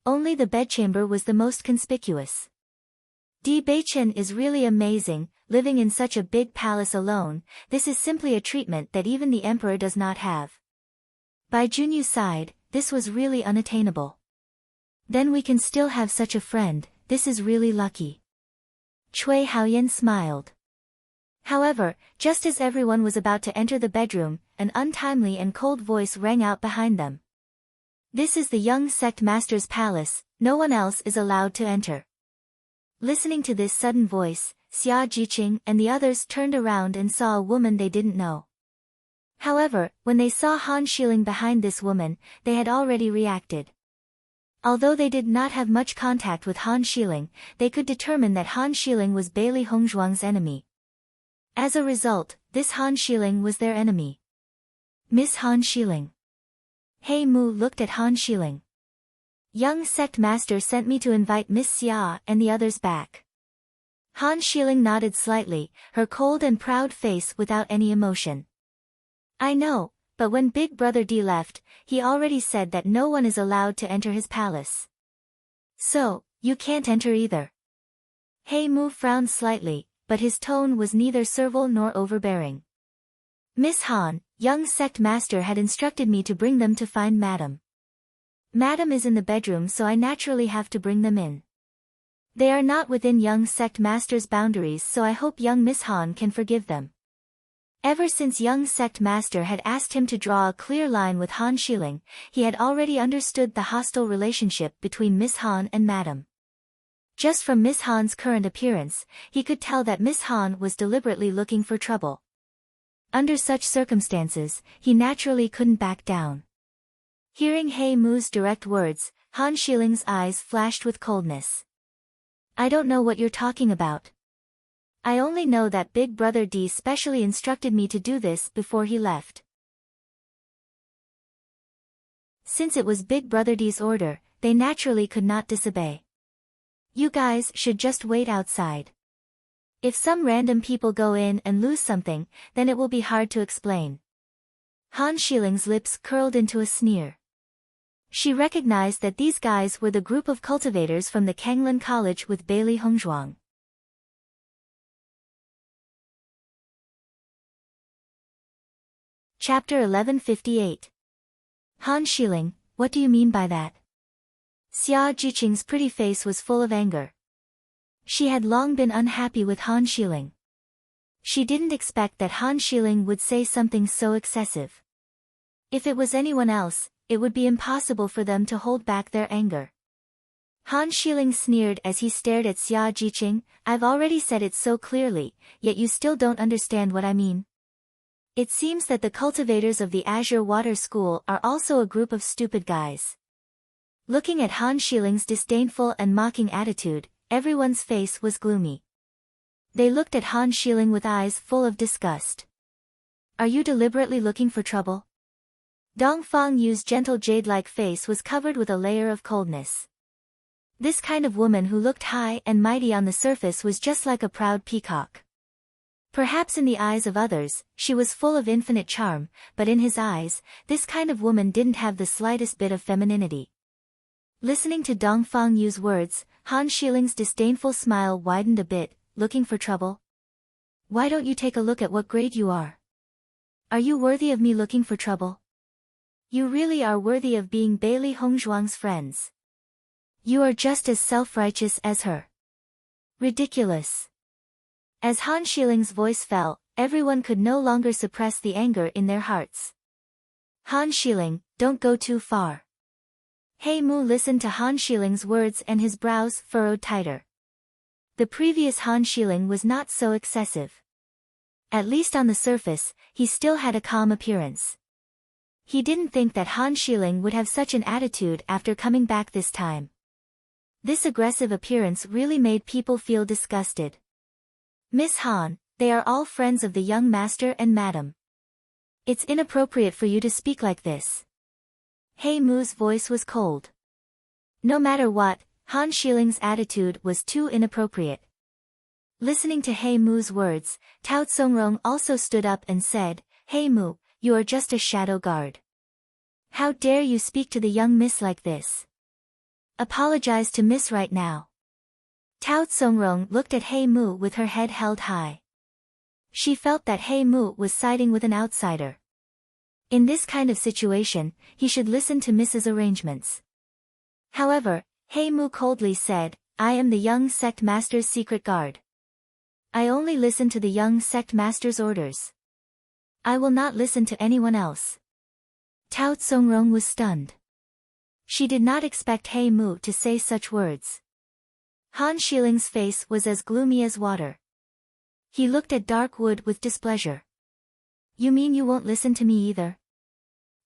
Only the bedchamber was the most conspicuous. Di Beichen is really amazing, living in such a big palace alone. This is simply a treatment that even the emperor does not have. By Junyu's side, this was really unattainable. Then we can still have such a friend, this is really lucky. Cui Haoyan smiled. However, just as everyone was about to enter the bedroom, an untimely and cold voice rang out behind them. This is the young sect master's palace, no one else is allowed to enter. Listening to this sudden voice, Xia Jiqing and the others turned around and saw a woman they didn't know. However, when they saw Han Shiling behind this woman, they had already reacted. Although they did not have much contact with Han Shiling, they could determine that Han Shiling was Bailey Hongzhuang's enemy. As a result, this Han Shiling was their enemy. Miss Han Shiling. He Mu looked at Han Shiling. Young sect master sent me to invite Miss Xia and the others back. Han Shiling nodded slightly, her cold and proud face without any emotion. I know, but when Big Brother D left, he already said that no one is allowed to enter his palace. So, you can't enter either. He Mu frowned slightly, but his tone was neither servile nor overbearing. Miss Han, young sect master had instructed me to bring them to find Madam. Madam is in the bedroom, so I naturally have to bring them in. They are not within young sect master's boundaries, so I hope young Miss Han can forgive them. Ever since young sect master had asked him to draw a clear line with Han Shiling, he had already understood the hostile relationship between Miss Han and Madam. Just from Miss Han's current appearance, he could tell that Miss Han was deliberately looking for trouble. Under such circumstances, he naturally couldn't back down. Hearing He Mu's direct words, Han Shiling's eyes flashed with coldness. I don't know what you're talking about. I only know that Big Brother D specially instructed me to do this before he left. Since it was Big Brother D's order, they naturally could not disobey. You guys should just wait outside. If some random people go in and lose something, then it will be hard to explain. Han Shiling's lips curled into a sneer. She recognized that these guys were the group of cultivators from the Kanglan College with Bailey Hongzhuang. Chapter 1158. Han Shiling, what do you mean by that? Xia Jiqing's pretty face was full of anger. She had long been unhappy with Han Shiling. She didn't expect that Han Shiling would say something so excessive. If it was anyone else, it would be impossible for them to hold back their anger. Han Shiling sneered as he stared at Xia Jiqing. I've already said it so clearly, yet you still don't understand what I mean. It seems that the cultivators of the Azure Water School are also a group of stupid guys. Looking at Han Shiling's disdainful and mocking attitude, everyone's face was gloomy. They looked at Han Shiling with eyes full of disgust. Are you deliberately looking for trouble? Dong Fang Yu's gentle jade-like face was covered with a layer of coldness. This kind of woman who looked high and mighty on the surface was just like a proud peacock. Perhaps in the eyes of others, she was full of infinite charm, but in his eyes, this kind of woman didn't have the slightest bit of femininity. Listening to Dong Fang Yu's words, Han Shiling's disdainful smile widened a bit. Looking for trouble? Why don't you take a look at what grade you are? Are you worthy of me looking for trouble? You really are worthy of being Bailey Hongzhuang's friends. You are just as self-righteous as her. Ridiculous. As Han Shiling's voice fell, everyone could no longer suppress the anger in their hearts. Han Shiling, don't go too far. He Mu listened to Han Shiling's words and his brows furrowed tighter. The previous Han Shiling was not so excessive. At least on the surface, he still had a calm appearance. He didn't think that Han Shiling would have such an attitude after coming back this time. This aggressive appearance really made people feel disgusted. Miss Han, they are all friends of the young master and madam. It's inappropriate for you to speak like this. He Mu's voice was cold. No matter what, Han Shiling's attitude was too inappropriate. Listening to He Mu's words, Tao Tsongrong also stood up and said, He Mu, you are just a shadow guard. How dare you speak to the young miss like this? Apologize to miss right now. Tao Tsongrong looked at He Mu with her head held high. She felt that He Mu was siding with an outsider. In this kind of situation, he should listen to Mrs. arrangements. However, He Mu coldly said, I am the young sect master's secret guard. I only listen to the young sect master's orders. I will not listen to anyone else. Tao Tsongrong was stunned. She did not expect He Mu to say such words. Han Shiling's face was as gloomy as water. He looked at Darkwood with displeasure. You mean you won't listen to me either?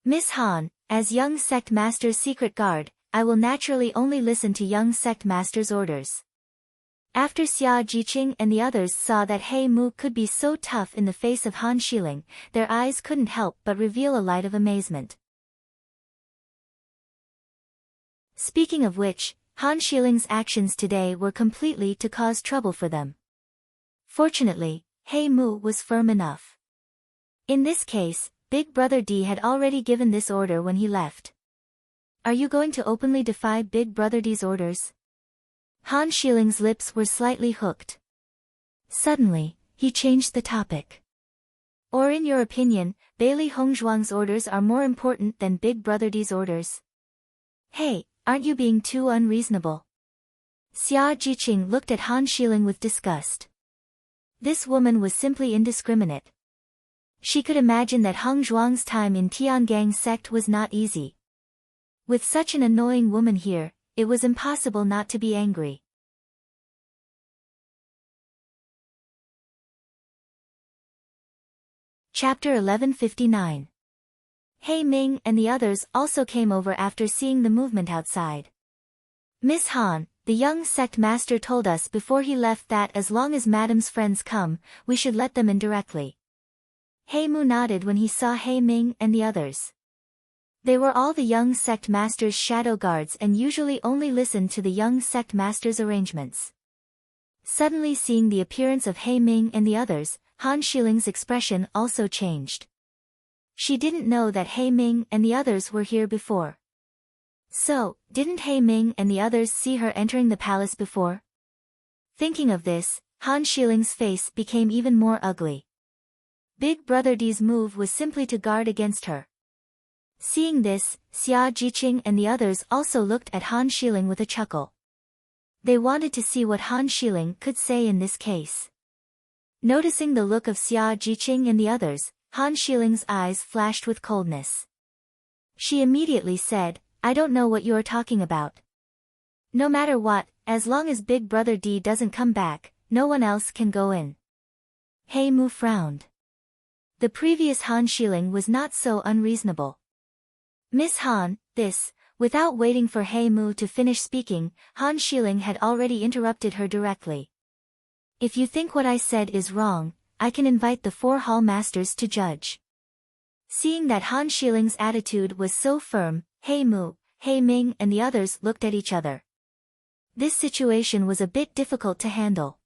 Miss Han, as young sect master's secret guard, I will naturally only listen to young sect master's orders. After Xia Jiqing and the others saw that He Mu could be so tough in the face of Han Shiling, their eyes couldn't help but reveal a light of amazement. Speaking of which, Han Shiling's actions today were completely to cause trouble for them. Fortunately, He Mu was firm enough. In this case, Big Brother D had already given this order when he left. Are you going to openly defy Big Brother D's orders? Han Shiling's lips were slightly hooked. Suddenly, he changed the topic. Or in your opinion, Bailey Hongzhuang's orders are more important than Big Brother D's orders? Hey, aren't you being too unreasonable? Xia Jiqing looked at Han Shiling with disgust. This woman was simply indiscriminate. She could imagine that Hong Zhuang's time in Tiangang sect was not easy. With such an annoying woman here, it was impossible not to be angry. Chapter 1159. He Ming and the others also came over after seeing the movement outside. Miss Han, the young sect master told us before he left that as long as Madam's friends come, we should let them in directly. He Mu nodded when he saw He Ming and the others. They were all the young sect master's shadow guards and usually only listened to the young sect master's arrangements. Suddenly seeing the appearance of He Ming and the others, Han Shiling's expression also changed. She didn't know that He Ming and the others were here before. So, didn't He Ming and the others see her entering the palace before? Thinking of this, Han Shiling's face became even more ugly. Big Brother D's move was simply to guard against her. Seeing this, Xia Jiqing and the others also looked at Han Shiling with a chuckle. They wanted to see what Han Shiling could say in this case. Noticing the look of Xia Jiqing and the others, Han Shiling's eyes flashed with coldness. She immediately said, I don't know what you are talking about. No matter what, as long as Big Brother D doesn't come back, no one else can go in. He Mu frowned. The previous Han Shiling was not so unreasonable. Miss Han, without waiting for He Mu to finish speaking, Han Shiling had already interrupted her directly. If you think what I said is wrong, I can invite the 4 hall masters to judge. Seeing that Han Shiling's attitude was so firm, He Mu, He Ming and the others looked at each other. This situation was a bit difficult to handle.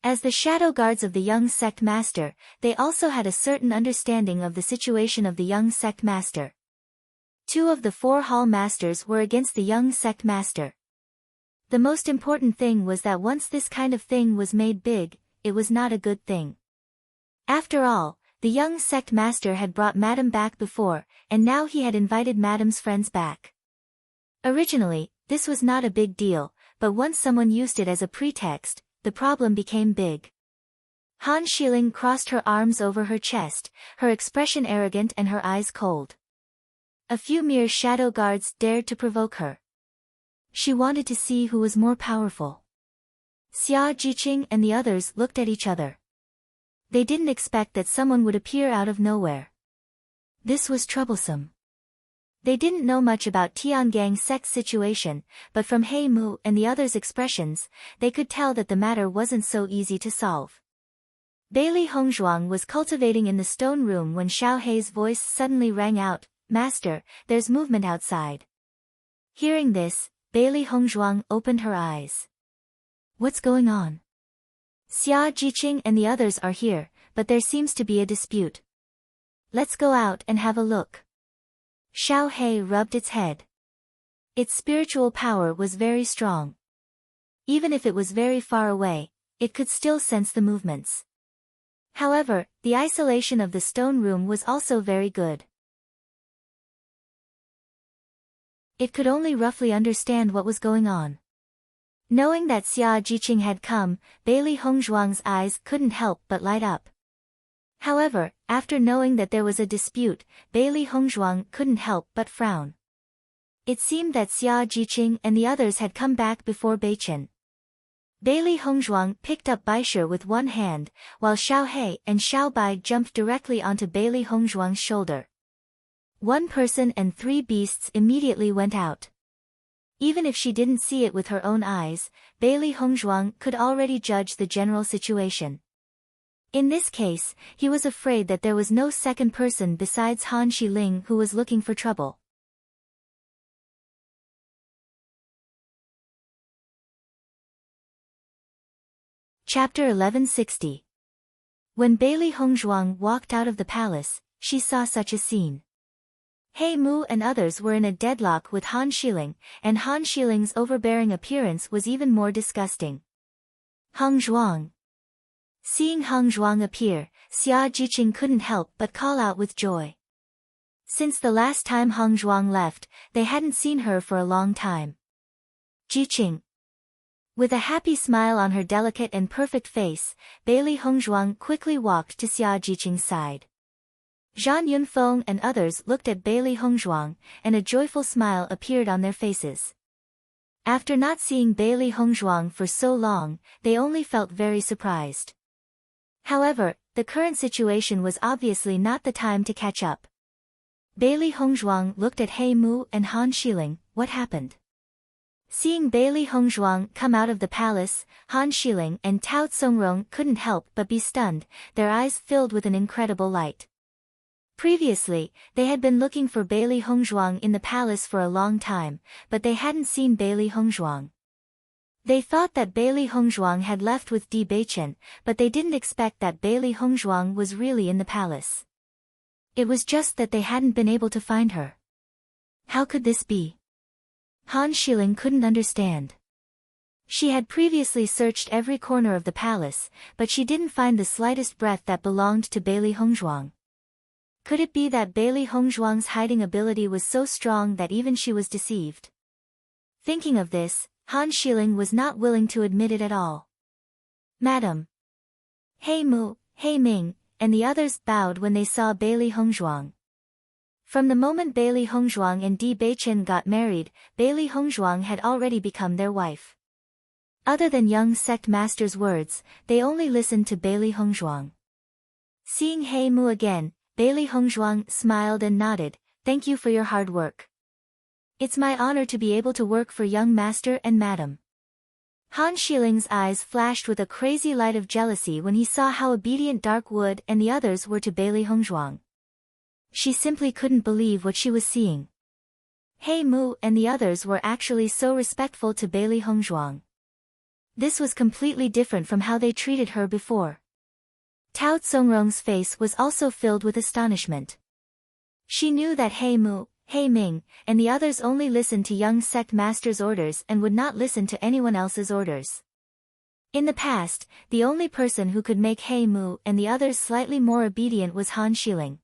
As the shadow guards of the young sect master, they also had a certain understanding of the situation of the young sect master. 2 of the 4 hall masters were against the young sect master. The most important thing was that once this kind of thing was made big, it was not a good thing. After all, the young sect master had brought Madam back before, and now he had invited Madam's friends back. Originally, this was not a big deal, but once someone used it as a pretext, the problem became big. Han Shiling crossed her arms over her chest, her expression arrogant and her eyes cold. A few mere shadow guards dared to provoke her. She wanted to see who was more powerful. Xia Jiqing and the others looked at each other. They didn't expect that someone would appear out of nowhere. This was troublesome. They didn't know much about Tiangang sect's situation, but from He Mu and the others' expressions, they could tell that the matter wasn't so easy to solve. Bailey Hongzhuang was cultivating in the stone room when Xiao Hei's voice suddenly rang out, Master, there's movement outside. Hearing this, Bailey Hongzhuang opened her eyes. What's going on? Xia Jiqing and the others are here, but there seems to be a dispute. Let's go out and have a look. Xiao Hei rubbed its head. Its spiritual power was very strong. Even if it was very far away, it could still sense the movements. However, the isolation of the stone room was also very good. It could only roughly understand what was going on. Knowing that Xia Jiqing had come, Bailey Hongzhuang's eyes couldn't help but light up. However, after knowing that there was a dispute, Bailey Hongzhuang couldn't help but frown. It seemed that Xia Jiqing and the others had come back before Beichen. Bailey Hongzhuang picked up Baisher with one hand, while Xiao Hei and Xiao Bai jumped directly onto Bailey Hongzhuang's shoulder. 1 person and 3 beasts immediately went out. Even if she didn't see it with her own eyes, Bailey Hongzhuang could already judge the general situation. In this case, he was afraid that there was no second person besides Han Shiling who was looking for trouble. Chapter 1160. When Bailey Hongzhuang walked out of the palace, she saw such a scene. He Mu and others were in a deadlock with Han Xiling, and Han Xiling's overbearing appearance was even more disgusting. Hongzhuang. Seeing Hongzhuang appear, Xia Jiqing couldn't help but call out with joy. Since the last time Hongzhuang left, they hadn't seen her for a long time. Jiqing. With a happy smile on her delicate and perfect face, Bailey Hongzhuang quickly walked to Xia Jiqing's side. Zhan Yunfeng and others looked at Bailey Hongzhuang, and a joyful smile appeared on their faces. After not seeing Bailey Hongzhuang for so long, they only felt very surprised. However, the current situation was obviously not the time to catch up. Bailey Hongzhuang looked at He Mu and Han Xiling. What happened? Seeing Bailey Hongzhuang come out of the palace, Han Xiling and Tao Tsongrong couldn't help but be stunned, their eyes filled with an incredible light. Previously, they had been looking for Bailey Hongzhuang in the palace for a long time, but they hadn't seen Bailey Hongzhuang. They thought that Bailey Hongzhuang had left with Di Beichen, but they didn't expect that Bailey Hongzhuang was really in the palace. It was just that they hadn't been able to find her. How could this be? Han Xiling couldn't understand. She had previously searched every corner of the palace, but she didn't find the slightest breath that belonged to Bailey Hongzhuang. Could it be that Bailey Hongzhuang's hiding ability was so strong that even she was deceived? Thinking of this, Han Xiling was not willing to admit it at all. Madam. He Mu, He Ming, and the others bowed when they saw Bailey Hongzhuang. From the moment Bailey Hongzhuang and Di Beichen got married, Bailey Hongzhuang had already become their wife. Other than young sect master's words, they only listened to Bailey Hongzhuang. Seeing He Mu again, Bailey Hongzhuang smiled and nodded. Thank you for your hard work. It's my honor to be able to work for young master and madam. Han Xiling's eyes flashed with a crazy light of jealousy when he saw how obedient Darkwood and the others were to Bailey Hongzhuang. She simply couldn't believe what she was seeing. He Mu and the others were actually so respectful to Bailey Hongzhuang. This was completely different from how they treated her before. Tao Tsongrong's face was also filled with astonishment. She knew that He Mu, He Ming, and the others only listened to young sect master's orders and would not listen to anyone else's orders. In the past, the only person who could make He Mu and the others slightly more obedient was Han Xiling.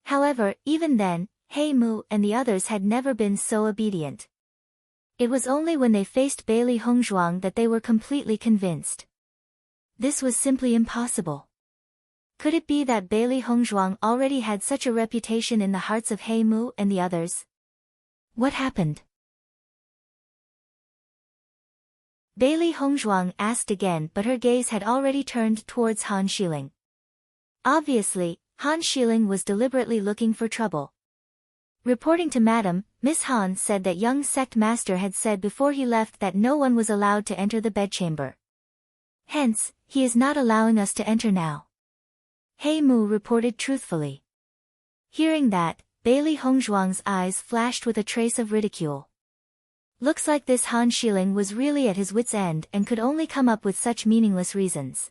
However, even then, He Mu and the others had never been so obedient. It was only when they faced Bailey Hongzhuang that they were completely convinced. This was simply impossible. Could it be that Bailey Hongzhuang already had such a reputation in the hearts of He Mu and the others? What happened? Bailey Hongzhuang asked again, but her gaze had already turned towards Han Xiling. Obviously, Han Xiling was deliberately looking for trouble. Reporting to Madam, Miss Han said that young sect master had said before he left that no one was allowed to enter the bedchamber. Hence, he is not allowing us to enter now. He Mu reported truthfully. Hearing that, Bailey Hongzhuang's eyes flashed with a trace of ridicule. Looks like this Han Xiling was really at his wit's end and could only come up with such meaningless reasons.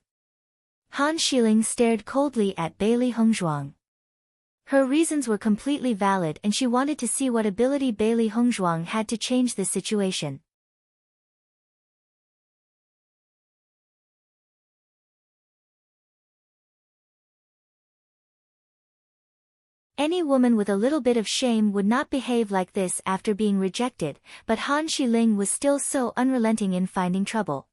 Han Xiling stared coldly at Bailey Hongzhuang. Her reasons were completely valid and she wanted to see what ability Bailey Hongzhuang had to change this situation. Any woman with a little bit of shame would not behave like this after being rejected, but Han Xiling was still so unrelenting in finding trouble.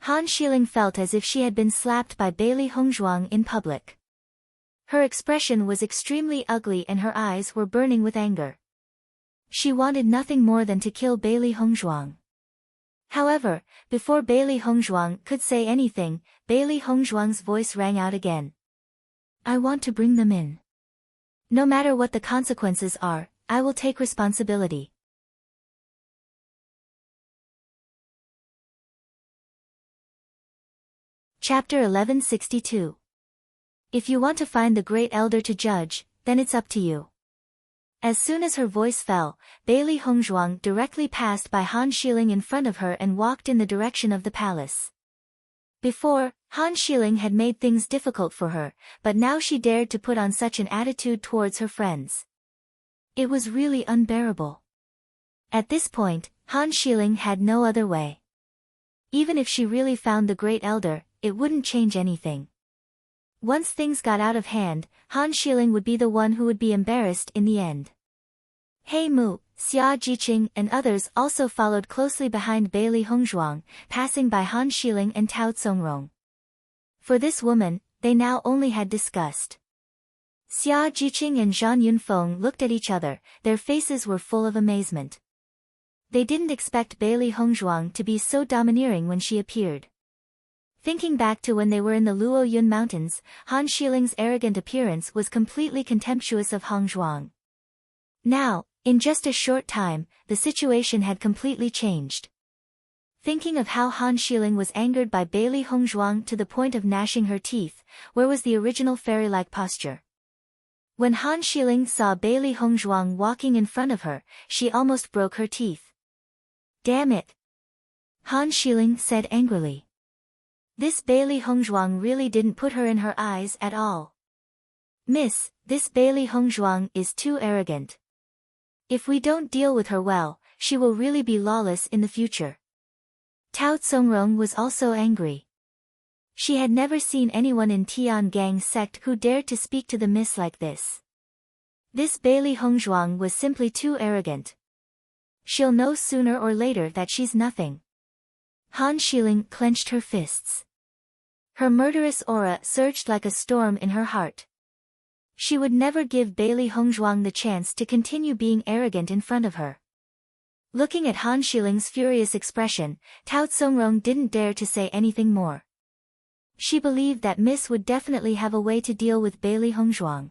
Han Xiling felt as if she had been slapped by Bailey Hongzhuang in public. Her expression was extremely ugly and her eyes were burning with anger. She wanted nothing more than to kill Bailey Hongzhuang. However, before Bailey Hongzhuang could say anything, Bailey Hongzhuang's voice rang out again. I want to bring them in. No matter what the consequences are, I will take responsibility. Chapter 1162. If you want to find the Great Elder to judge, then it's up to you. As soon as her voice fell, Bailey Hongzhuang directly passed by Han Xiling in front of her and walked in the direction of the palace. Before, Han Xiling had made things difficult for her, but now she dared to put on such an attitude towards her friends. It was really unbearable. At this point, Han Xiling had no other way. Even if she really found the Great Elder, it wouldn't change anything. Once things got out of hand, Han Xiling would be the one who would be embarrassed in the end. He Mu, Xia Jiqing and others also followed closely behind Bailey Hongzhuang, passing by Han Xiling and Tao Tsongrong. For this woman, they now only had disgust. Xia Jiqing and Zhang Yunfeng looked at each other, their faces were full of amazement. They didn't expect Bailey Hongzhuang to be so domineering when she appeared. Thinking back to when they were in the Luoyun Mountains, Han Xiling's arrogant appearance was completely contemptuous of Hongzhuang. Now, in just a short time, the situation had completely changed. Thinking of how Han Xiling was angered by Bailey Hongzhuang to the point of gnashing her teeth, where was the original fairy-like posture? When Han Xiling saw Bailey Hongzhuang walking in front of her, she almost broke her teeth. Damn it! Han Xiling said angrily. This Bailey Hongzhuang really didn't put her in her eyes at all. Miss, this Bailey Hongzhuang is too arrogant. If we don't deal with her well, she will really be lawless in the future. Tao Tsongrong was also angry. She had never seen anyone in Tiangang's sect who dared to speak to the miss like this. This Bailey Hongzhuang was simply too arrogant. She'll know sooner or later that she's nothing. Han Xiling clenched her fists. Her murderous aura surged like a storm in her heart. She would never give Bailey Hongzhuang the chance to continue being arrogant in front of her. Looking at Han Xiling's furious expression, Tao Tsongrong didn't dare to say anything more. She believed that Miss would definitely have a way to deal with Bailey Hongzhuang.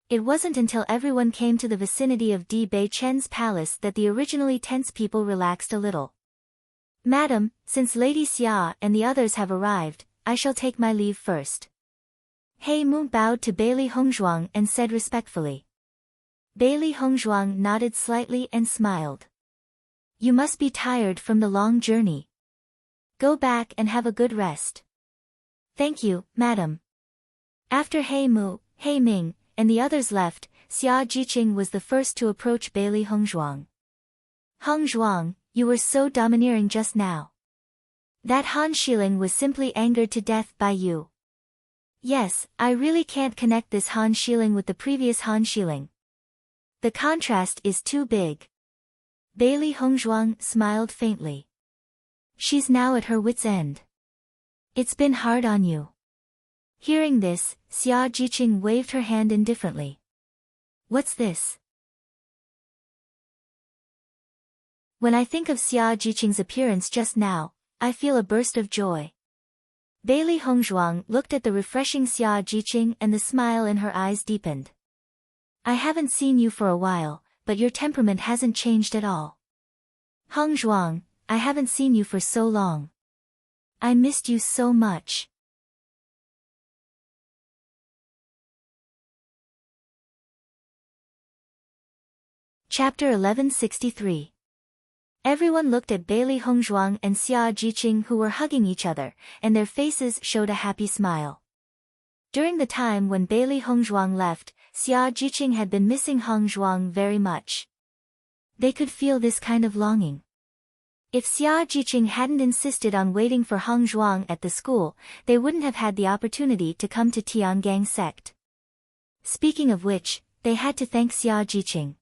It wasn't until everyone came to the vicinity of Di Bei Chen's palace that the originally tense people relaxed a little. Madam, since Lady Xia and the others have arrived, I shall take my leave first. He Mu bowed to Bailey Hongzhuang and said respectfully. Bailey Hongzhuang nodded slightly and smiled. You must be tired from the long journey. Go back and have a good rest. Thank you, madam. After He Mu, He Ming, and the others left, Xia Jiqing was the first to approach Bailey Hongzhuang. Hongzhuang, you were so domineering just now. That Han Xiling was simply angered to death by you. Yes, I really can't connect this Han Xiling with the previous Han Xiling. The contrast is too big. Bailey Hongzhuang smiled faintly. She's now at her wit's end. It's been hard on you. Hearing this, Xia Jiqing waved her hand indifferently. What's this? When I think of Xia Jiqing's appearance just now, I feel a burst of joy. Bailey Hongzhuang looked at the refreshing Xia Jiqing and the smile in her eyes deepened. I haven't seen you for a while, but your temperament hasn't changed at all. Hongzhuang, I haven't seen you for so long. I missed you so much. Chapter 1163. Everyone looked at Bailey Hongzhuang and Xia Jiqing who were hugging each other, and their faces showed a happy smile. During the time when Bailey Hongzhuang left, Xia Jiqing had been missing Hongzhuang very much. They could feel this kind of longing. If Xia Jiqing hadn't insisted on waiting for Hongzhuang at the school, they wouldn't have had the opportunity to come to Tiangang sect. Speaking of which, they had to thank Xia Jiqing.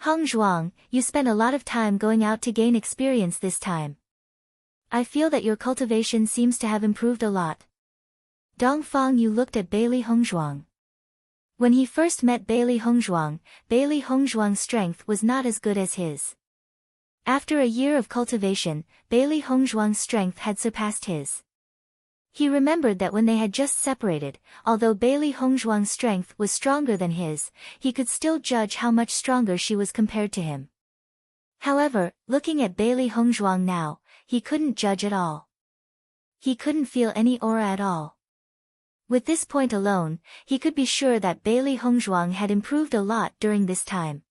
Hongzhuang, you spent a lot of time going out to gain experience this time. I feel that your cultivation seems to have improved a lot. Dongfang Yu looked at Bailey Hongzhuang. When he first met Bailey Hongzhuang's strength was not as good as his. After a year of cultivation, Bailey Hongzhuang's strength had surpassed his. He remembered that when they had just separated, although Bailey Hongzhuang's strength was stronger than his, he could still judge how much stronger she was compared to him. However, looking at Bailey Hongzhuang now, he couldn't judge at all. He couldn't feel any aura at all. With this point alone, he could be sure that Bailey Hongzhuang had improved a lot during this time.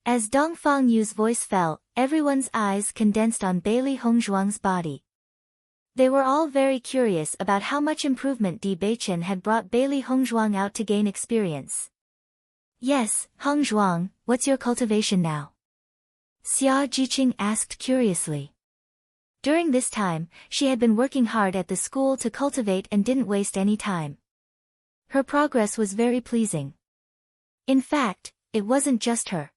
As Dongfang Yu's voice fell, everyone's eyes condensed on Bailey Hongzhuang's body. They were all very curious about how much improvement Di Beichen had brought Bailey Hongzhuang out to gain experience. Yes, Hongzhuang, what's your cultivation now? Xia Jiqing asked curiously. During this time, she had been working hard at the school to cultivate and didn't waste any time. Her progress was very pleasing. In fact, it wasn't just her.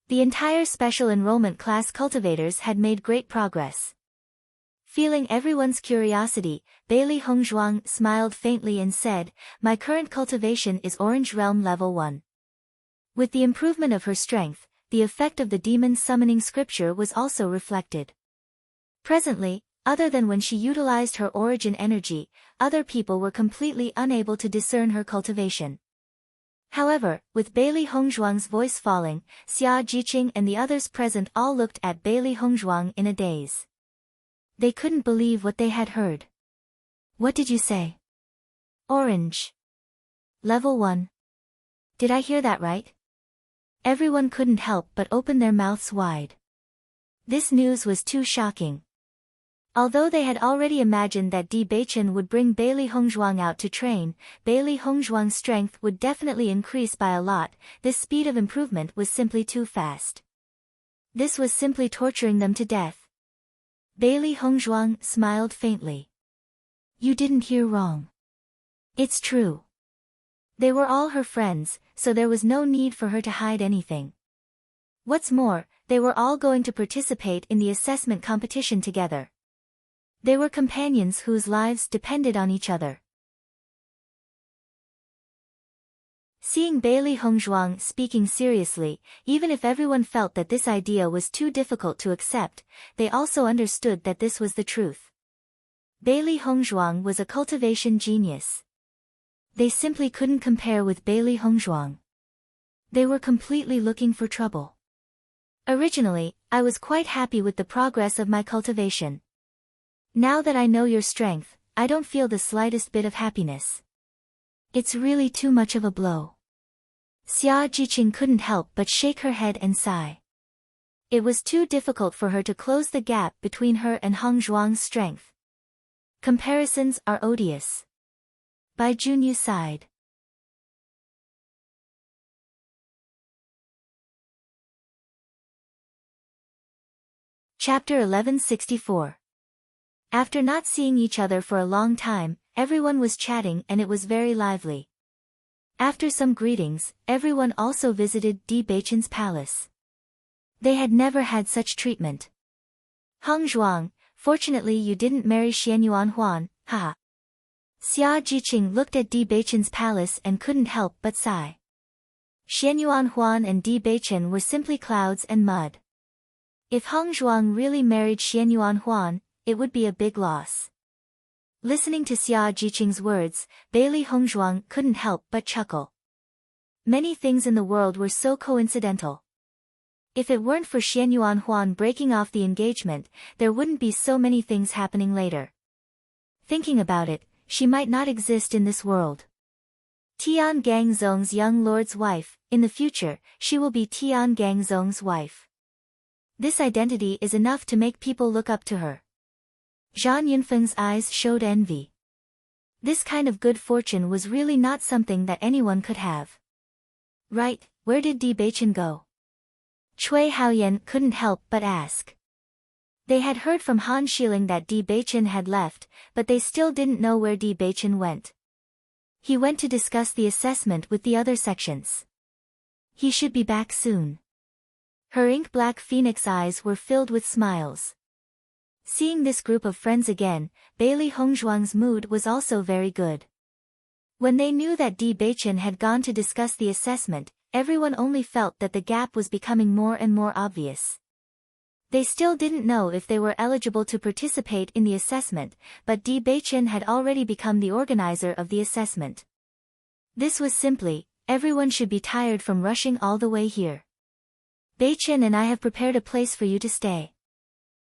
The entire special enrollment class cultivators had made great progress. Feeling everyone's curiosity, Bailey Hongzhuang smiled faintly and said, "My current cultivation is Orange Realm Level 1. With the improvement of her strength, the effect of the demon summoning scripture was also reflected. Presently, other than when she utilized her origin energy, other people were completely unable to discern her cultivation." However, with Bailey Hongzhuang's voice falling, Xia Jiqing and the others present all looked at Bailey Hongzhuang in a daze. They couldn't believe what they had heard. "What did you say? Orange. Level 1. Did I hear that right?" Everyone couldn't help but open their mouths wide. This news was too shocking. Although they had already imagined that Di Beichen would bring Bailey Hongzhuang out to train, Bailey Hongzhuang's strength would definitely increase by a lot, this speed of improvement was simply too fast. This was simply torturing them to death. Bailey Hongzhuang smiled faintly. "You didn't hear wrong. It's true." They were all her friends, so there was no need for her to hide anything. What's more, they were all going to participate in the assessment competition together. They were companions whose lives depended on each other. Seeing Bailey Hongzhuang speaking seriously, even if everyone felt that this idea was too difficult to accept, they also understood that this was the truth. Bailey Hongzhuang was a cultivation genius. They simply couldn't compare with Bailey Hongzhuang. They were completely looking for trouble. "Originally, I was quite happy with the progress of my cultivation. Now that I know your strength, I don't feel the slightest bit of happiness. It's really too much of a blow." Xia Jiqing couldn't help but shake her head and sigh. It was too difficult for her to close the gap between her and Hongzhuang's strength. Comparisons are odious. Bai Junyu sighed. Chapter 1164. After not seeing each other for a long time, everyone was chatting and it was very lively. After some greetings, everyone also visited Di Beichen's palace. They had never had such treatment. "Hongzhuang, fortunately you didn't marry Xianyuan Huan, haha." Xia Jiqing looked at Di Beichen's palace and couldn't help but sigh. Xianyuan Huan and Di Beichen were simply clouds and mud. If Hongzhuang really married Xianyuan Huan, it would be a big loss. Listening to Xia Jiqing's words, Bailey Hongzhuang couldn't help but chuckle. Many things in the world were so coincidental. If it weren't for Xianyuan Huan breaking off the engagement, there wouldn't be so many things happening later. Thinking about it, she might not exist in this world. Tian Gangzong's young lord's wife, in the future, she will be Tian Gangzong's wife. This identity is enough to make people look up to her. Zhang Yunfeng's eyes showed envy. This kind of good fortune was really not something that anyone could have. "Right, where did Di Beichen go?" Cui Haoyan couldn't help but ask. They had heard from Han Shiling that Di Beichen had left, but they still didn't know where Di Beichen went. "He went to discuss the assessment with the other sections. He should be back soon." Her ink-black phoenix eyes were filled with smiles. Seeing this group of friends again, Bailey Hongzhuang's mood was also very good. When they knew that Di Beichen had gone to discuss the assessment, everyone only felt that the gap was becoming more and more obvious. They still didn't know if they were eligible to participate in the assessment, but Di Beichen had already become the organizer of the assessment. This was simply, everyone should be tired from rushing all the way here. "Beichen and I have prepared a place for you to stay.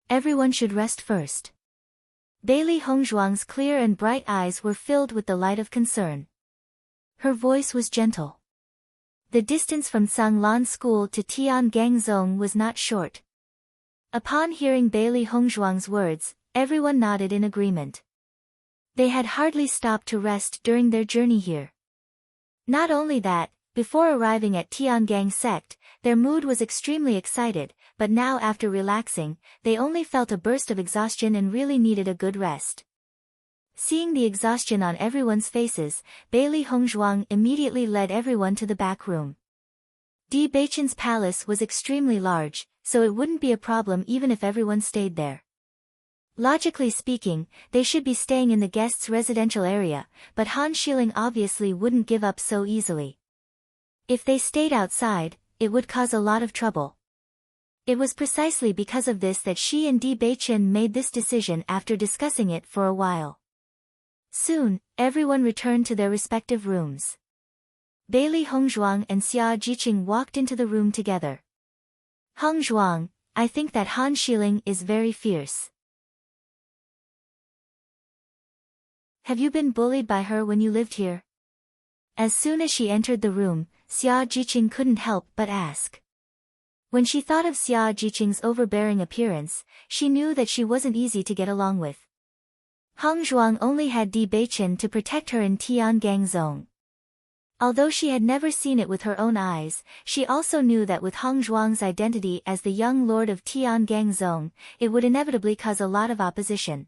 Everyone should rest first." Bailey Hongzhuang's clear and bright eyes were filled with the light of concern. Her voice was gentle. The distance from Sanglan School to Tian Gangzong was not short. Upon hearing Bailey Hongzhuang's words, everyone nodded in agreement. They had hardly stopped to rest during their journey here. Not only that, before arriving at Tiangang sect, their mood was extremely excited, but now after relaxing, they only felt a burst of exhaustion and really needed a good rest. Seeing the exhaustion on everyone's faces, Bailey Hongzhuang immediately led everyone to the back room. Di Beichen's palace was extremely large, so it wouldn't be a problem even if everyone stayed there. Logically speaking, they should be staying in the guests' residential area, but Han Xiling obviously wouldn't give up so easily. If they stayed outside, it would cause a lot of trouble. It was precisely because of this that she and Di Beichen made this decision after discussing it for a while. Soon, everyone returned to their respective rooms. Bailey Hongzhuang and Xia Jiqing walked into the room together. Hongzhuang, I think that Han Xiling is very fierce. Have you been bullied by her when you lived here? As soon as she entered the room, Xia Jiqing couldn't help but ask. When she thought of Xia Jiqing's overbearing appearance, she knew that she wasn't easy to get along with. Hongzhuang only had Di Beichen to protect her in Tiangang Zone. Although she had never seen it with her own eyes, she also knew that with Hongzhuang's identity as the young lord of Tiangang Zone, it would inevitably cause a lot of opposition.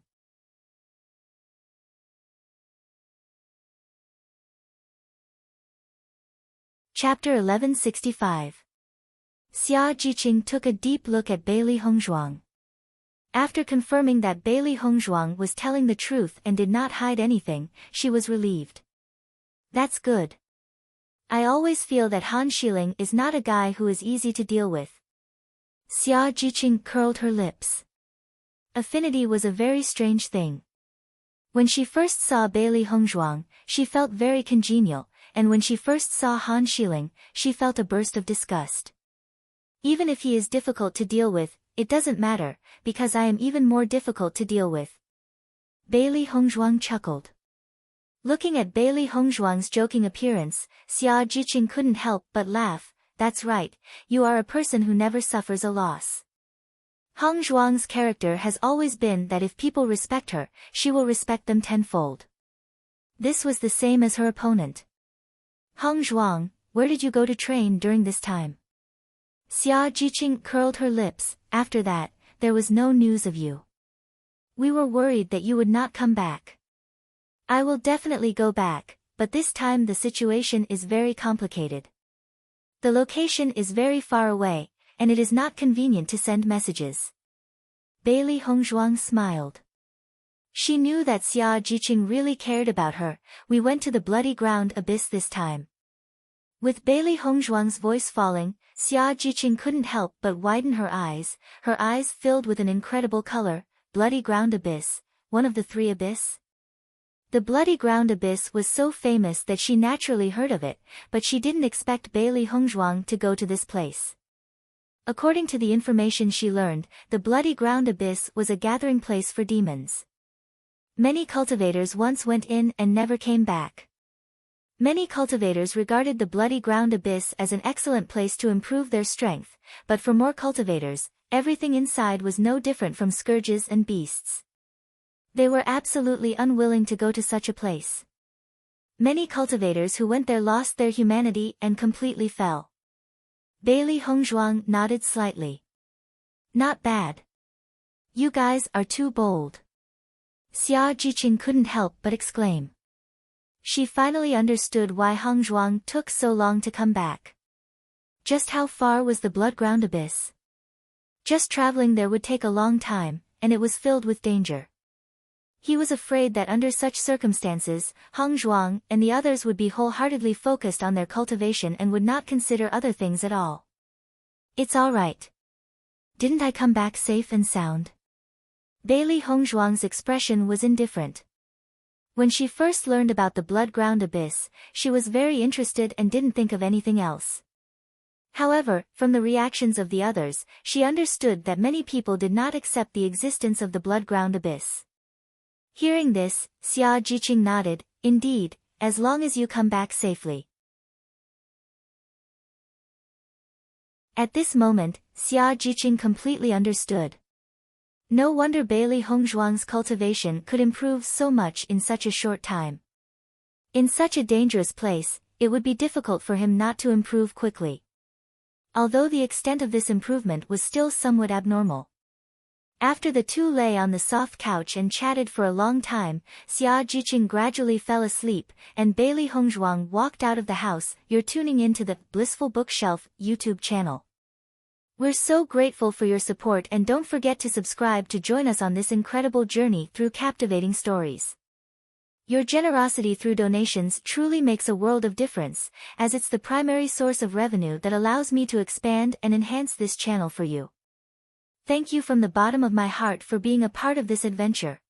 Chapter 1165. Xia Jiqing took a deep look at Bailey Hongzhuang. After confirming that Bailey Hongzhuang was telling the truth and did not hide anything, she was relieved. That's good. I always feel that Han Xiling is not a guy who is easy to deal with. Xia Jiqing curled her lips. Affinity was a very strange thing. When she first saw Bailey Hongzhuang, she felt very congenial, and when she first saw Han Xiling, she felt a burst of disgust. Even if he is difficult to deal with, it doesn't matter, because I am even more difficult to deal with. Bailey Hongzhuang chuckled. Looking at Bailey Hongzhuang's joking appearance, Xia Jiqing couldn't help but laugh. That's right, you are a person who never suffers a loss. Hongzhuang's character has always been that if people respect her, she will respect them tenfold. This was the same as her opponent. Hongzhuang, where did you go to train during this time? Xia Jiqing curled her lips. After that, there was no news of you. We were worried that you would not come back. I will definitely go back, but this time the situation is very complicated. The location is very far away, and it is not convenient to send messages. Bailey Hongzhuang smiled. She knew that Xia Jiqing really cared about her. We went to the bloody ground abyss this time. With Bailey Hongzhuang's voice falling, Xia Jiqing couldn't help but widen her eyes filled with an incredible color. Bloody ground abyss, one of the three abyss? The bloody ground abyss was so famous that she naturally heard of it, but she didn't expect Bailey Hongzhuang to go to this place. According to the information she learned, the bloody ground abyss was a gathering place for demons. Many cultivators once went in and never came back. Many cultivators regarded the bloody ground abyss as an excellent place to improve their strength, but for more cultivators, everything inside was no different from scourges and beasts. They were absolutely unwilling to go to such a place. Many cultivators who went there lost their humanity and completely fell. Bailey Hongzhuang nodded slightly. Not bad. You guys are too bold. Xia Jiqing couldn't help but exclaim. She finally understood why Hongzhuang took so long to come back. Just how far was the blood ground abyss? Just traveling there would take a long time, and it was filled with danger. He was afraid that under such circumstances, Hongzhuang and the others would be wholeheartedly focused on their cultivation and would not consider other things at all. It's all right. Didn't I come back safe and sound? Bailey Hongzhuang's expression was indifferent. When she first learned about the blood ground abyss, she was very interested and didn't think of anything else. However, from the reactions of the others, she understood that many people did not accept the existence of the blood ground abyss. Hearing this, Xia Jiqing nodded. Indeed, as long as you come back safely. At this moment, Xia Jiqing completely understood. No wonder Bailey Hongzhuang's cultivation could improve so much in such a short time. In such a dangerous place, it would be difficult for him not to improve quickly. Although the extent of this improvement was still somewhat abnormal. After the two lay on the soft couch and chatted for a long time, Xia Jiqing gradually fell asleep, and Bailey Hongzhuang walked out of the house. You're tuning into the Blissful Bookshelf YouTube channel. We're so grateful for your support, and don't forget to subscribe to join us on this incredible journey through captivating stories. Your generosity through donations truly makes a world of difference, as it's the primary source of revenue that allows me to expand and enhance this channel for you. Thank you from the bottom of my heart for being a part of this adventure.